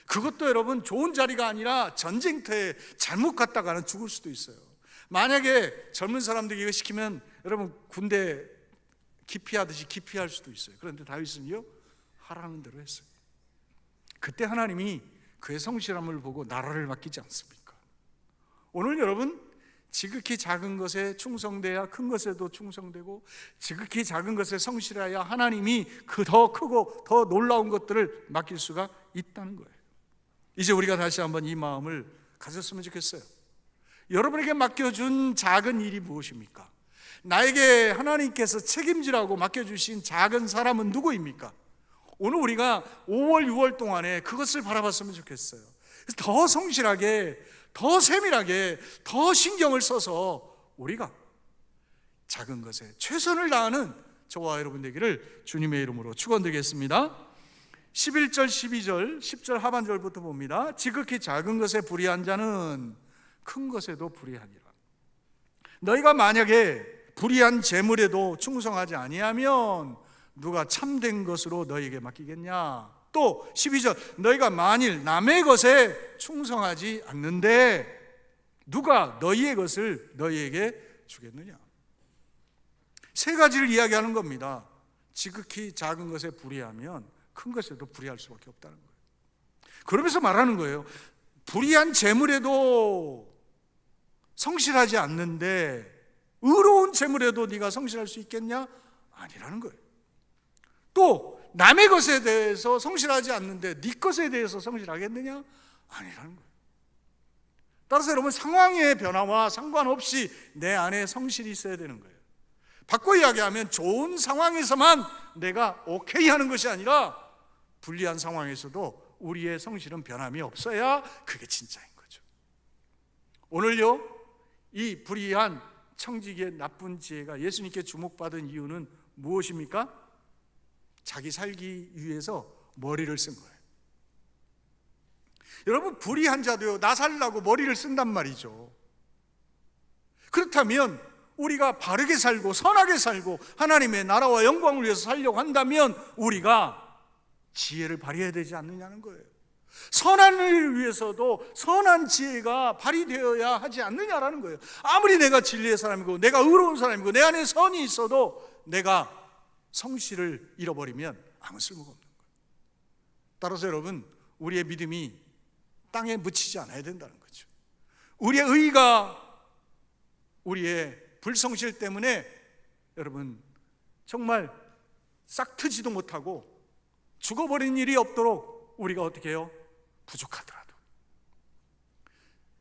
그것도 여러분 좋은 자리가 아니라 전쟁터에 잘못 갔다가는 죽을 수도 있어요. 만약에 젊은 사람들이 이거 시키면 여러분 군대 기피하듯이 기피할 수도 있어요. 그런데 다윗은요, 하라는 대로 했어요. 그때 하나님이 그의 성실함을 보고 나라를 맡기지 않습니까? 오늘 여러분, 지극히 작은 것에 충성돼야 큰 것에도 충성되고, 지극히 작은 것에 성실해야 하나님이 그 더 크고 더 놀라운 것들을 맡길 수가 있다는 거예요. 이제 우리가 다시 한번 이 마음을 가졌으면 좋겠어요. 여러분에게 맡겨준 작은 일이 무엇입니까? 나에게 하나님께서 책임지라고 맡겨주신 작은 사람은 누구입니까? 오늘 우리가 5월, 6월 동안에 그것을 바라봤으면 좋겠어요. 그래서 더 성실하게, 더 세밀하게, 더 신경을 써서 우리가 작은 것에 최선을 다하는 저와 여러분 되기를 주님의 이름으로 축원드리겠습니다. 11절, 12절, 10절 하반절부터 봅니다. 지극히 작은 것에 불의한 자는 큰 것에도 불의하니라. 너희가 만약에 불의한 재물에도 충성하지 아니하면 누가 참된 것으로 너희에게 맡기겠냐? 또 12절, 너희가 만일 남의 것에 충성하지 않는데 누가 너희의 것을 너희에게 주겠느냐? 세 가지를 이야기하는 겁니다. 지극히 작은 것에 불의하면 큰 것에도 불의할 수밖에 없다는 거예요. 그러면서 말하는 거예요. 불의한 재물에도 성실하지 않는데 의로운 재물에도 네가 성실할 수 있겠냐? 아니라는 거예요. 또 남의 것에 대해서 성실하지 않는데 네 것에 대해서 성실하겠느냐? 아니라는 거예요. 따라서 여러분, 상황의 변화와 상관없이 내 안에 성실이 있어야 되는 거예요. 바꿔 이야기하면 좋은 상황에서만 내가 오케이 하는 것이 아니라 불리한 상황에서도 우리의 성실은 변함이 없어야 그게 진짜인 거죠. 오늘요, 이 불의한 청지기의 나쁜 지혜가 예수님께 주목받은 이유는 무엇입니까? 자기 살기 위해서 머리를 쓴 거예요. 여러분, 불의한 자도요, 나 살려고 머리를 쓴단 말이죠. 그렇다면 우리가 바르게 살고 선하게 살고 하나님의 나라와 영광을 위해서 살려고 한다면 우리가 지혜를 발휘해야 되지 않느냐는 거예요. 선한 일을 위해서도 선한 지혜가 발휘되어야 하지 않느냐라는 거예요. 아무리 내가 진리의 사람이고 내가 의로운 사람이고 내 안에 선이 있어도 내가 성실을 잃어버리면 아무 쓸모가 없는 거예요. 따라서 여러분, 우리의 믿음이 땅에 묻히지 않아야 된다는 거죠. 우리의 의가 우리의 불성실 때문에 여러분 정말 싹 트지도 못하고 죽어버린 일이 없도록 우리가 어떻게 해요? 부족하더라도,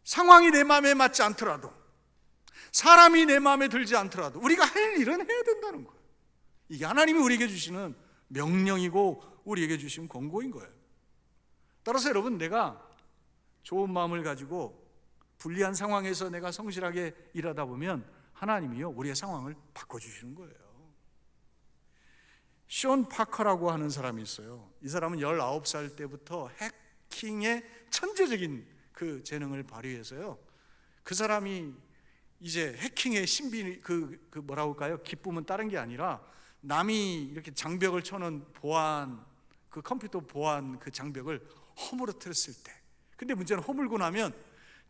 상황이 내 마음에 맞지 않더라도, 사람이 내 마음에 들지 않더라도 우리가 할 일은 해야 된다는 거예요. 이게 하나님이 우리에게 주시는 명령이고 우리에게 주신 권고인 거예요. 따라서 여러분, 내가 좋은 마음을 가지고 불리한 상황에서 내가 성실하게 일하다 보면 하나님이요, 우리의 상황을 바꿔주시는 거예요. 숀 파커라고 하는 사람이 있어요. 이 사람은 19살 때부터 해킹의 천재적인 그 재능을 발휘해서요, 그 사람이 이제 해킹의 신비, 뭐라고 할까요? 기쁨은 다른 게 아니라 남이 이렇게 장벽을 쳐놓은 보안, 그 컴퓨터 보안 그 장벽을 허물어뜨렸을 때, 근데 문제는 허물고 나면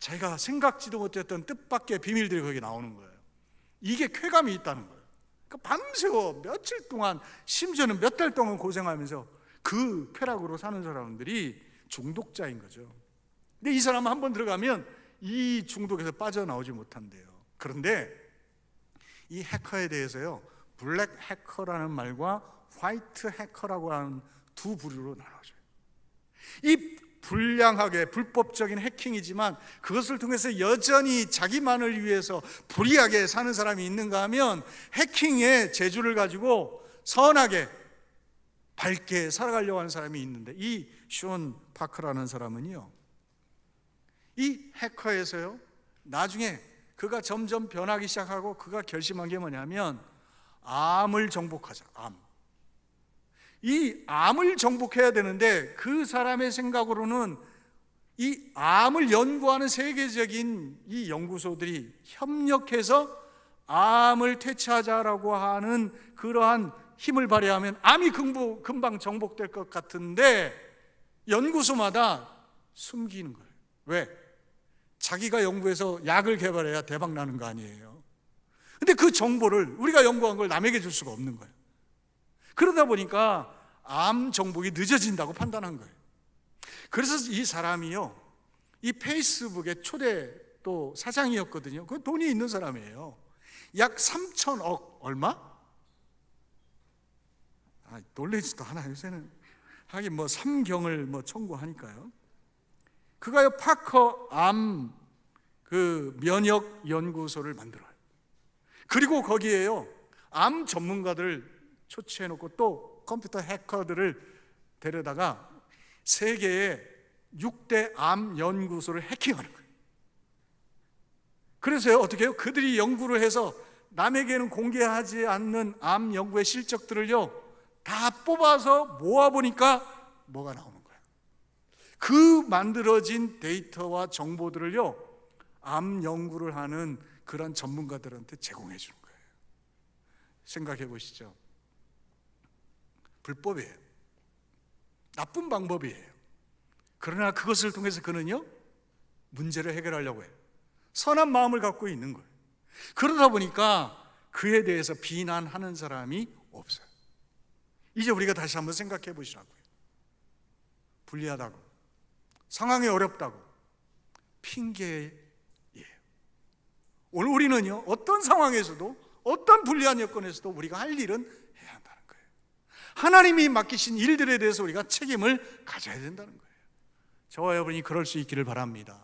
자기가 생각지도 못했던 뜻밖의 비밀들이 거기 나오는 거예요. 이게 쾌감이 있다는 거예요. 그러니까 밤새워 며칠 동안, 심지어는 몇 달 동안 고생하면서 그 쾌락으로 사는 사람들이 중독자인 거죠. 근데 이 사람은 한번 들어가면 이 중독에서 빠져나오지 못한대요. 그런데 이 해커에 대해서요, 블랙 해커라는 말과 화이트 해커라고 하는 두 부류로 나눠져요. 이 불량하게 불법적인 해킹이지만 그것을 통해서 여전히 자기만을 위해서 불의하게 사는 사람이 있는가 하면 해킹의 재주를 가지고 선하게 밝게 살아가려고 하는 사람이 있는데, 이 숀 파커라는 사람은요, 이 해커에서요, 나중에 그가 점점 변하기 시작하고 그가 결심한 게 뭐냐면 암을 정복하자. 이 암을 정복해야 되는데 그 사람의 생각으로는 이 암을 연구하는 세계적인 이 연구소들이 협력해서 암을 퇴치하자라고 하는 그러한 힘을 발휘하면 암이 금방 정복될 것 같은데 연구소마다 숨기는 거예요. 왜? 자기가 연구해서 약을 개발해야 대박 나는 거 아니에요. 근데 그 정보를, 우리가 연구한 걸 남에게 줄 수가 없는 거예요. 그러다 보니까 암 정복이 늦어진다고 판단한 거예요. 그래서 이 사람이요, 이 페이스북의 초대 또 사장이었거든요. 그 돈이 있는 사람이에요. 약 3천억 얼마? 놀라지도 않아. 요새는 하긴 뭐 삼경을 뭐 청구하니까요. 그가요 파커 암 그 면역 연구소를 만들어요. 그리고 거기에요 암 전문가들을 초치해 놓고 또 컴퓨터 해커들을 데려다가 세계의 6대 암 연구소를 해킹하는 거예요. 그래서요 어떻게 해요? 그들이 연구를 해서 남에게는 공개하지 않는 암 연구의 실적들을요 다 뽑아서 모아보니까 뭐가 나오는 거예요? 그 만들어진 데이터와 정보들을요 암 연구를 하는 그런 전문가들한테 제공해 주는 거예요. 생각해 보시죠. 불법이에요. 나쁜 방법이에요. 그러나 그것을 통해서 그는요 문제를 해결하려고 해요. 선한 마음을 갖고 있는 거예요. 그러다 보니까 그에 대해서 비난하는 사람이 없어요. 이제 우리가 다시 한번 생각해 보시라고요. 불리하다고, 상황이 어렵다고, 핑계예요. 오늘 우리는요 어떤 상황에서도 어떤 불리한 여건에서도 우리가 할 일은 해야 한다는 거예요. 하나님이 맡기신 일들에 대해서 우리가 책임을 가져야 된다는 거예요. 저와 여러분이 그럴 수 있기를 바랍니다.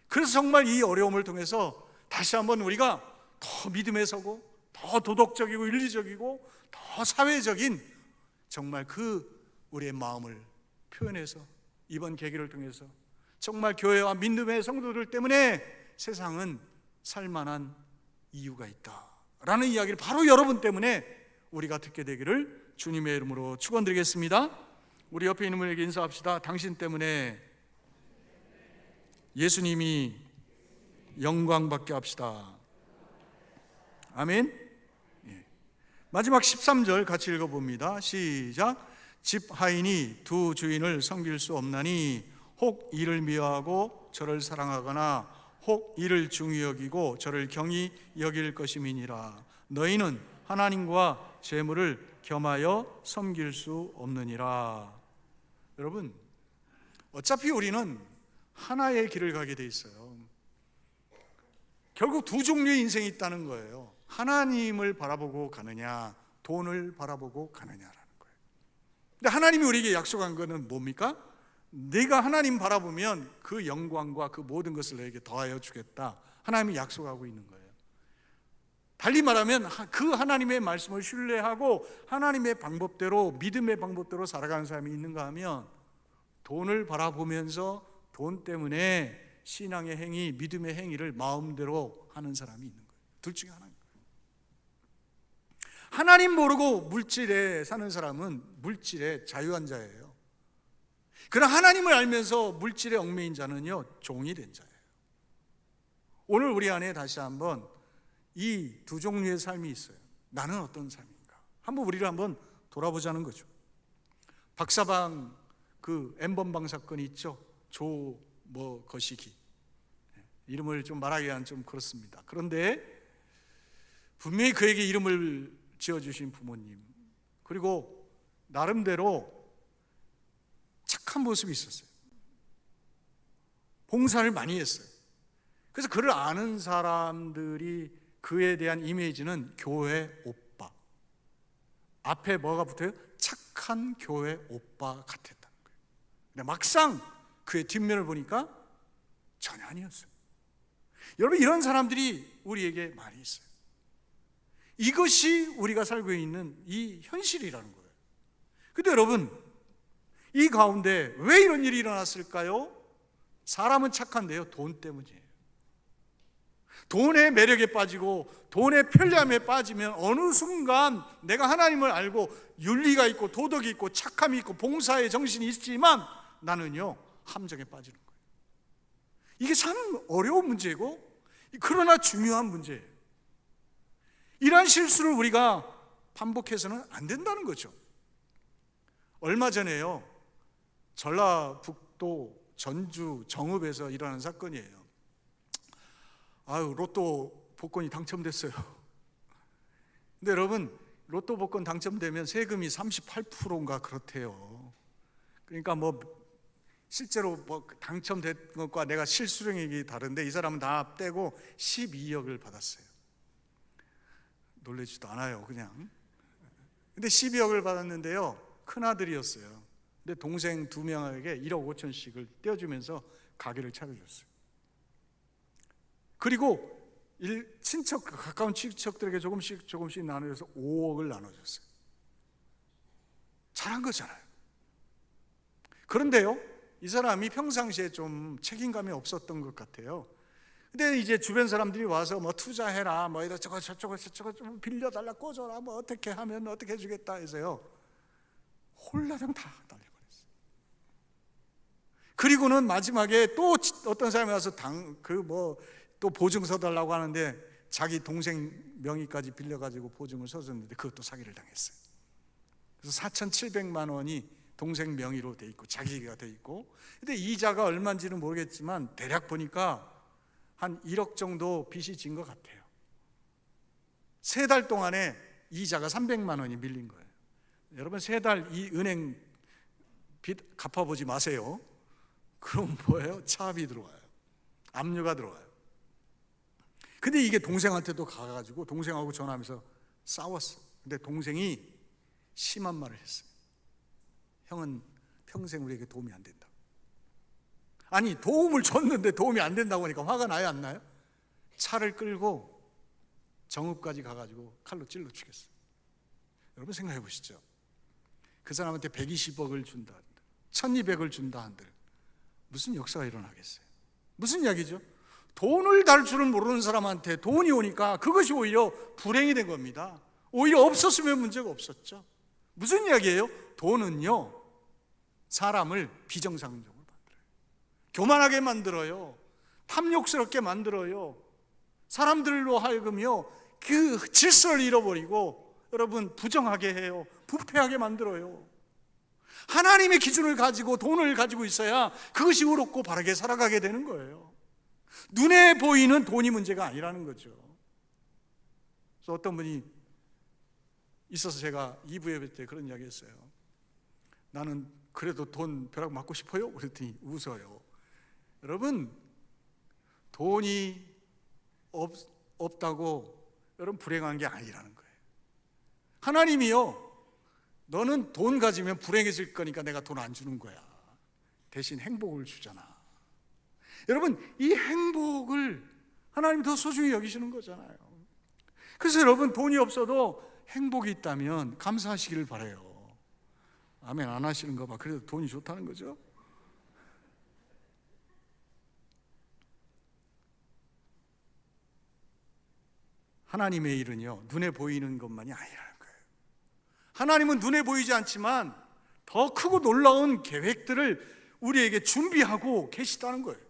그래서 정말 이 어려움을 통해서 다시 한번 우리가 더 믿음에 서고 더 도덕적이고 윤리적이고 더 사회적인 정말 그 우리의 마음을 표현해서 이번 계기를 통해서 정말 교회와 믿음의 성도들 때문에 세상은 살만한 이유가 있다라는 이야기를 바로 여러분 때문에 우리가 듣게 되기를 주님의 이름으로 축원드리겠습니다. 우리 옆에 있는 분에게 인사합시다. 당신 때문에 예수님이 영광받게 합시다. 아멘. 마지막 13절 같이 읽어봅니다. 시작. 집 하인이 두 주인을 섬길 수 없나니 혹 이를 미워하고 저를 사랑하거나 혹 이를 중히 여기고 저를 경히 여길 것임이니라. 너희는 하나님과 재물을 겸하여 섬길 수 없느니라. 여러분, 어차피 우리는 하나의 길을 가게 돼 있어요. 결국 두 종류의 인생이 있다는 거예요. 하나님을 바라보고 가느냐, 돈을 바라보고 가느냐라는 거예요. 근데 하나님이 우리에게 약속한 거는 뭡니까? 네가 하나님 바라보면 그 영광과 그 모든 것을 너에게 더하여 주겠다. 하나님이 약속하고 있는 거예요. 달리 말하면 그 하나님의 말씀을 신뢰하고 하나님의 방법대로, 믿음의 방법대로 살아가는 사람이 있는가 하면 돈을 바라보면서 돈 때문에 신앙의 행위, 믿음의 행위를 마음대로 하는 사람이 있는 거예요. 둘 중에 하나입니다. 하나님 모르고 물질에 사는 사람은 물질의 자유한 자예요. 그러나 하나님을 알면서 물질에 얽매인 자는요 종이 된 자예요. 오늘 우리 안에 다시 한번 이 두 종류의 삶이 있어요. 나는 어떤 삶인가? 한번 우리를 한번 돌아보자는 거죠. 박사방 그 N번방 사건이 있죠. 조 뭐 거시기, 이름을 좀 말하기는 좀 그렇습니다. 그런데 분명히 그에게 이름을 지어주신 부모님, 그리고 나름대로 착한 모습이 있었어요. 봉사를 많이 했어요. 그래서 그를 아는 사람들이 그에 대한 이미지는 교회 오빠, 앞에 뭐가 붙어요? 착한 교회 오빠 같았다는 거예요. 근데 막상 그의 뒷면을 보니까 전혀 아니었어요. 여러분, 이런 사람들이 우리에게 많이 있어요. 이것이 우리가 살고 있는 이 현실이라는 거예요. 근데 여러분, 이 가운데 왜 이런 일이 일어났을까요? 사람은 착한데요, 돈 때문이에요. 돈의 매력에 빠지고 돈의 편리함에 빠지면 어느 순간 내가 하나님을 알고 윤리가 있고 도덕이 있고 착함이 있고 봉사의 정신이 있지만 나는요 함정에 빠지는 거예요. 이게 참 어려운 문제고 그러나 중요한 문제예요. 이러한 실수를 우리가 반복해서는 안 된다는 거죠. 얼마 전에요, 전라북도 전주 정읍에서 일어난 사건이에요. 로또 복권이 당첨됐어요. 근데 여러분, 로또 복권 당첨되면 세금이 38%인가 그렇대요. 그러니까 뭐 실제로 뭐 당첨된 것과 내가 실수령액이 다른데 이 사람은 다 떼고 12억을 받았어요. 놀라지도 않아요, 그냥. 근데 12억을 받았는데요, 큰아들이었어요. 근데 동생 2명에게 1억 5천씩을 떼어주면서 가게를 차려줬어요. 그리고 친척, 가까운 친척들에게 조금씩 나눠줘서 5억을 나눠줬어요. 잘한 거잖아요. 그런데요, 이 사람이 평상시에 좀 책임감이 없었던 것 같아요. 근데 이제 주변 사람들이 와서 뭐 투자해라, 뭐 이러저거 저쩌고 좀 빌려달라, 꽂아라, 뭐 어떻게 하면 어떻게 해주겠다 해서요, 홀라당 다 날려버렸어요. 그리고는 마지막에 또 어떤 사람이 와서 또 보증서 달라고 하는데 자기 동생 명의까지 빌려가지고 보증을 서줬는데 그것도 사기를 당했어요. 그래서 4,700만 원이 동생 명의로 돼 있고 자기가 돼 있고, 근데 이자가 얼마인지는 모르겠지만 대략 보니까 한 1억 정도 빚이 진 것 같아요. 3달 동안에 이자가 300만 원이 밀린 거예요. 여러분, 3달 이 은행 빚 갚아보지 마세요. 그럼 뭐예요? 차압이 들어와요. 압류가 들어와요. 근데 이게 동생한테도 가가지고 동생하고 전화하면서 싸웠어. 근데 동생이 심한 말을 했어요. 형은 평생 우리에게 도움이 안 된다. 아니, 도움을 줬는데 도움이 안 된다고 하니까 화가 나요, 안 나요? 차를 끌고 정읍까지 가가지고 칼로 찔러 죽였어요. 여러분 생각해 보시죠. 그 사람한테 120억을 준다 한들, 1200을 준다 한들 무슨 역사가 일어나겠어요? 무슨 이야기죠? 돈을 달 줄은 모르는 사람한테 돈이 오니까 그것이 오히려 불행이 된 겁니다. 오히려 없었으면 문제가 없었죠. 무슨 이야기예요? 돈은요, 사람을 비정상적으로 만들어요. 교만하게 만들어요. 탐욕스럽게 만들어요. 사람들로 하여금요, 그 질서를 잃어버리고 여러분 부정하게 해요. 부패하게 만들어요. 하나님의 기준을 가지고 돈을 가지고 있어야 그것이 의롭고 바르게 살아가게 되는 거예요. 눈에 보이는 돈이 문제가 아니라는 거죠. 그래서 어떤 분이 있어서 제가 2부 예배 때 그런 이야기 했어요. 나는 그래도 돈 벼락 맞고 싶어요? 그랬더니 웃어요. 여러분, 돈이 없다고 여러분 불행한 게 아니라는 거예요. 하나님이요, 너는 돈 가지면 불행해질 거니까 내가 돈 안 주는 거야. 대신 행복을 주잖아. 여러분, 이 행복을 하나님이 더 소중히 여기시는 거잖아요. 그래서 여러분, 돈이 없어도 행복이 있다면 감사하시기를 바라요. 아멘 안 하시는가 봐. 그래도 돈이 좋다는 거죠. 하나님의 일은요, 눈에 보이는 것만이 아니라는 거예요. 하나님은 눈에 보이지 않지만 더 크고 놀라운 계획들을 우리에게 준비하고 계시다는 거예요.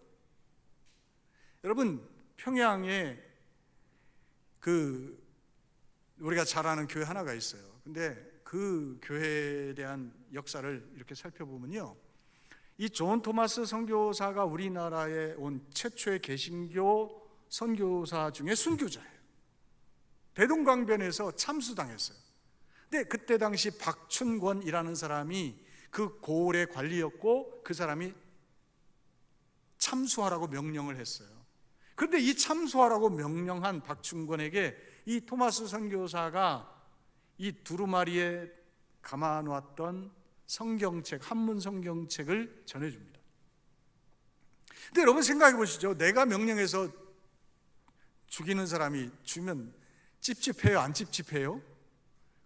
여러분, 평양에 우리가 잘 아는 교회 하나가 있어요. 근데 그 교회에 대한 역사를 이렇게 살펴보면요, 이 존 토마스 선교사가 우리나라에 온 최초의 개신교 선교사 중에 순교자예요. 대동강변에서 참수당했어요. 근데 그때 당시 박춘권이라는 사람이 그 고을의 관리였고 그 사람이 참수하라고 명령을 했어요. 그런데 이 참수하라고 명령한 박춘권에게 이 토마스 선교사가 이 두루마리에 감아놓았던 성경책, 한문 성경책을 전해줍니다. 근데 여러분 생각해 보시죠. 내가 명령해서 죽이는 사람이 주면 찝찝해요, 안 찝찝해요?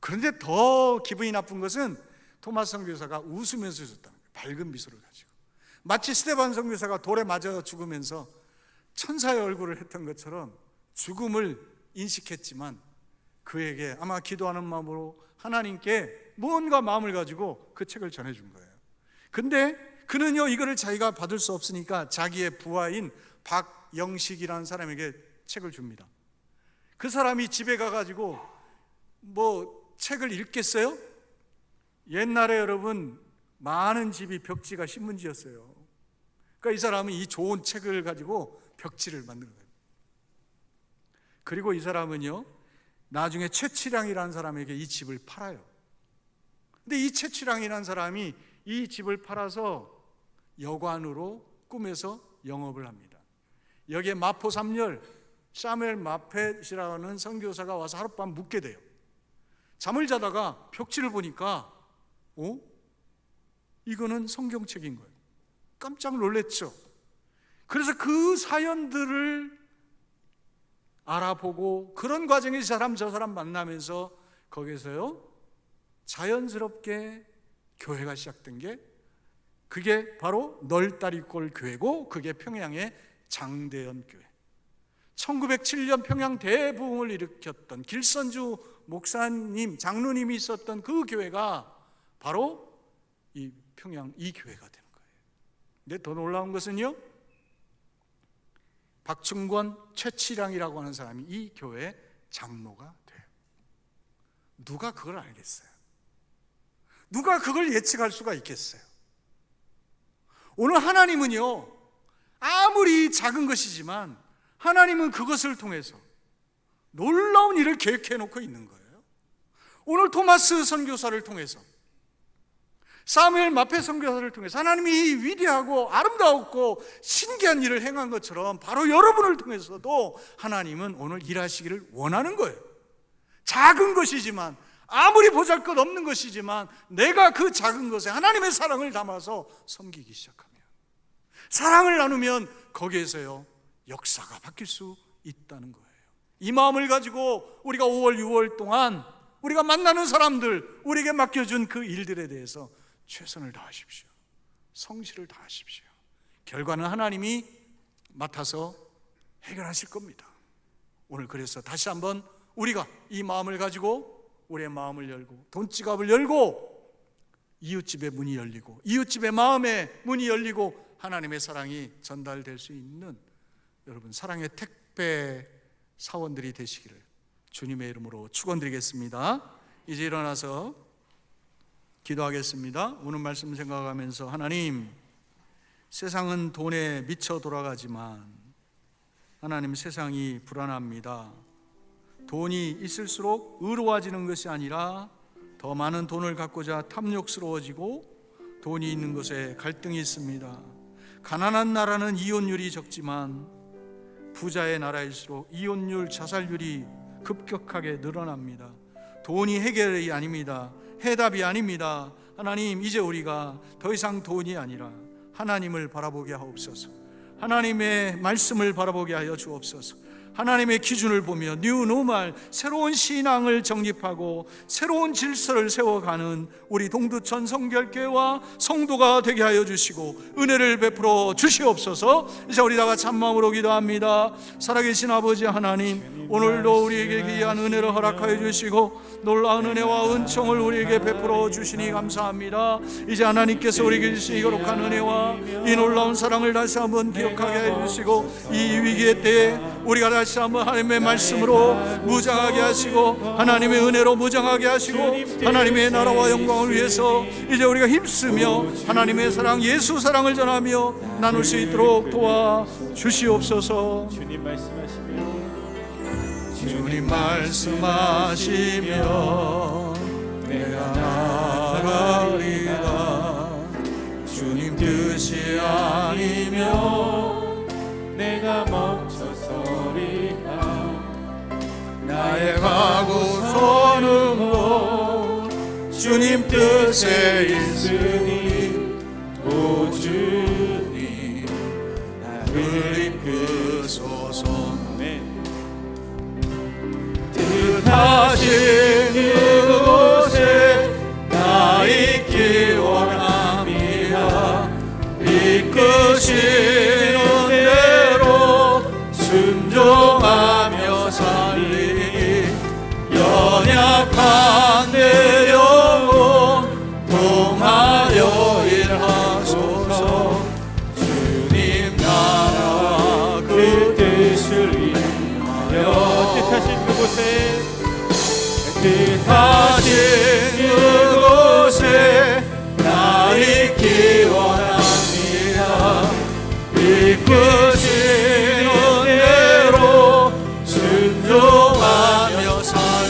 그런데 더 기분이 나쁜 것은 토마스 선교사가 웃으면서 줬다는 거예요. 밝은 미소를 가지고. 마치 스데반 선교사가 돌에 맞아 죽으면서 천사의 얼굴을 했던 것처럼 죽음을 인식했지만 그에게 아마 기도하는 마음으로 하나님께 무언가 마음을 가지고 그 책을 전해준 거예요. 근데 그는요, 이거를 자기가 받을 수 없으니까 자기의 부하인 박영식이라는 사람에게 책을 줍니다. 그 사람이 집에 가가지고 뭐 책을 읽겠어요? 옛날에 여러분 많은 집이 벽지가 신문지였어요. 그러니까 이 사람은 이 좋은 책을 가지고 벽지를 만드는 거예요. 그리고 이 사람은요, 나중에 최치량이라는 사람에게 이 집을 팔아요. 근데 이 최치량이라는 사람이 이 집을 팔아서 여관으로 꾸며서 영업을 합니다. 여기에 마포 3열 사무엘 마펫이라는 선교사가 와서 하룻밤 묵게 돼요. 잠을 자다가 벽지를 보니까 이거는 성경책인 거예요. 깜짝 놀랐죠. 그래서 그 사연들을 알아보고 그런 과정에서 저 사람 만나면서 거기서요 자연스럽게 교회가 시작된 게 그게 바로 널다리골 교회고 그게 평양의 장대연 교회. 1907년 평양 대부흥을 일으켰던 길선주 목사님, 장로님이 있었던 그 교회가 바로 이 평양 이 교회가 되는 거예요. 근데 더 놀라운 것은요, 박충권, 최치량이라고 하는 사람이 이 교회의 장로가 돼요. 누가 그걸 알겠어요? 누가 그걸 예측할 수가 있겠어요? 오늘 하나님은요, 아무리 작은 것이지만 하나님은 그것을 통해서 놀라운 일을 계획해 놓고 있는 거예요. 오늘 토마스 선교사를 통해서, 사무엘 마페 선교사를 통해서 하나님이 이 위대하고 아름다웠고 신기한 일을 행한 것처럼 바로 여러분을 통해서도 하나님은 오늘 일하시기를 원하는 거예요. 작은 것이지만, 아무리 보잘것없는 것이지만 내가 그 작은 것에 하나님의 사랑을 담아서 섬기기 시작하면, 사랑을 나누면 거기에서요 역사가 바뀔 수 있다는 거예요. 이 마음을 가지고 우리가 5월, 6월 동안 우리가 만나는 사람들, 우리에게 맡겨준 그 일들에 대해서 최선을 다하십시오. 성실을 다하십시오. 결과는 하나님이 맡아서 해결하실 겁니다. 오늘 그래서 다시 한번 우리가 이 마음을 가지고 우리의 마음을 열고 돈지갑을 열고 이웃집의 문이 열리고 이웃집의 마음의 문이 열리고 하나님의 사랑이 전달될 수 있는 여러분 사랑의 택배 사원들이 되시기를 주님의 이름으로 축원드리겠습니다. 이제 일어나서 기도하겠습니다. 오늘 말씀 생각하면서, 하나님, 세상은 돈에 미쳐 돌아가지만 하나님, 세상이 불안합니다. 돈이 있을수록 의로워지는 것이 아니라 더 많은 돈을 갖고자 탐욕스러워지고 돈이 있는 곳에 갈등이 있습니다. 가난한 나라는 이혼율이 적지만 부자의 나라일수록 이혼율, 자살률이 급격하게 늘어납니다. 돈이 해결이 아닙니다. 해답이 아닙니다. 하나님, 이제 우리가 더 이상 돈이 아니라 하나님을 바라보게 하옵소서. 하나님의 말씀을 바라보게 하여 주옵소서. 하나님의 기준을 보며 뉴 노멀, 새로운 신앙을 정립하고 새로운 질서를 세워가는 우리 동두천 성결교회와 성도가 되게 하여 주시고 은혜를 베풀어 주시옵소서. 이제 우리 다 같이 한 마음으로 기도합니다. 살아계신 아버지 하나님, 오늘도 우리에게 귀한 은혜를 허락하여 주시고 놀라운 은혜와 은총을 우리에게 베풀어 주시니 감사합니다. 이제 하나님께서 우리에게 주신 이 거룩한 은혜와 이 놀라운 사랑을 다시 한번 기억하게 해주시고 이 위기의 때에 우리가 다시 한번 하나님의 말씀으로 무장하게 하시고 하나님의 은혜로 무장하게 하시고 하나님의 나라와 영광을 위해서 이제 우리가 힘쓰며 하나님의 사랑, 예수 사랑을 전하며 나눌 수 있도록 도와주시옵소서. 주님 말씀하시며 주님 말씀하시며 내가 나가리라. 주님 뜻이 아니면 내가 멈춰서리라. 나의 가고서는 것 주님 뜻에 있으니 오 주님 나를 이끄소서. 뜻하신 그곳에 나 있기 원합니다. 이끄시는 대로 순종하며 살리니 연약한 내 영혼 통하여 일하소서. 주님 나라 그 뜻을 위하여 뜻하신 그곳에 뜻하신 그곳에 나 있기 원합니다. 이끄시는 대로 순종하며 살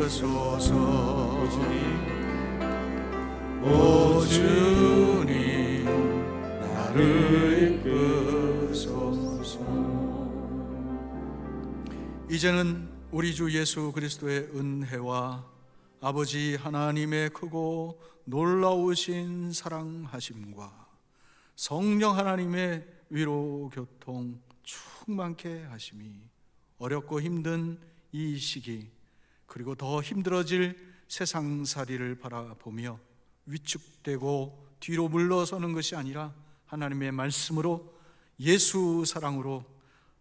이끄소서. 오 오 주님 나를 이끄소서. 이제는 우리 주 예수 그리스도의 은혜와 아버지 하나님의 크고 놀라우신 사랑하심과 성령 하나님의 위로 교통 충만케 하심이 어렵고 힘든 이 시기, 그리고 더 힘들어질 세상살이를 바라보며 위축되고 뒤로 물러서는 것이 아니라 하나님의 말씀으로, 예수 사랑으로,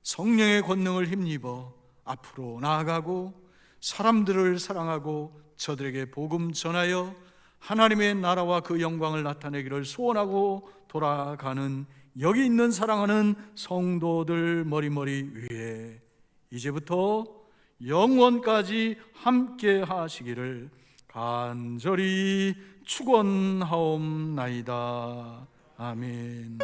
성령의 권능을 힘입어 앞으로 나아가고 사람들을 사랑하고 저들에게 복음 전하여 하나님의 나라와 그 영광을 나타내기를 소원하고 돌아가는 여기 있는 사랑하는 성도들 머리머리 위에 이제부터 영원까지 함께 하시기를 간절히 축원하옵나이다. 아멘.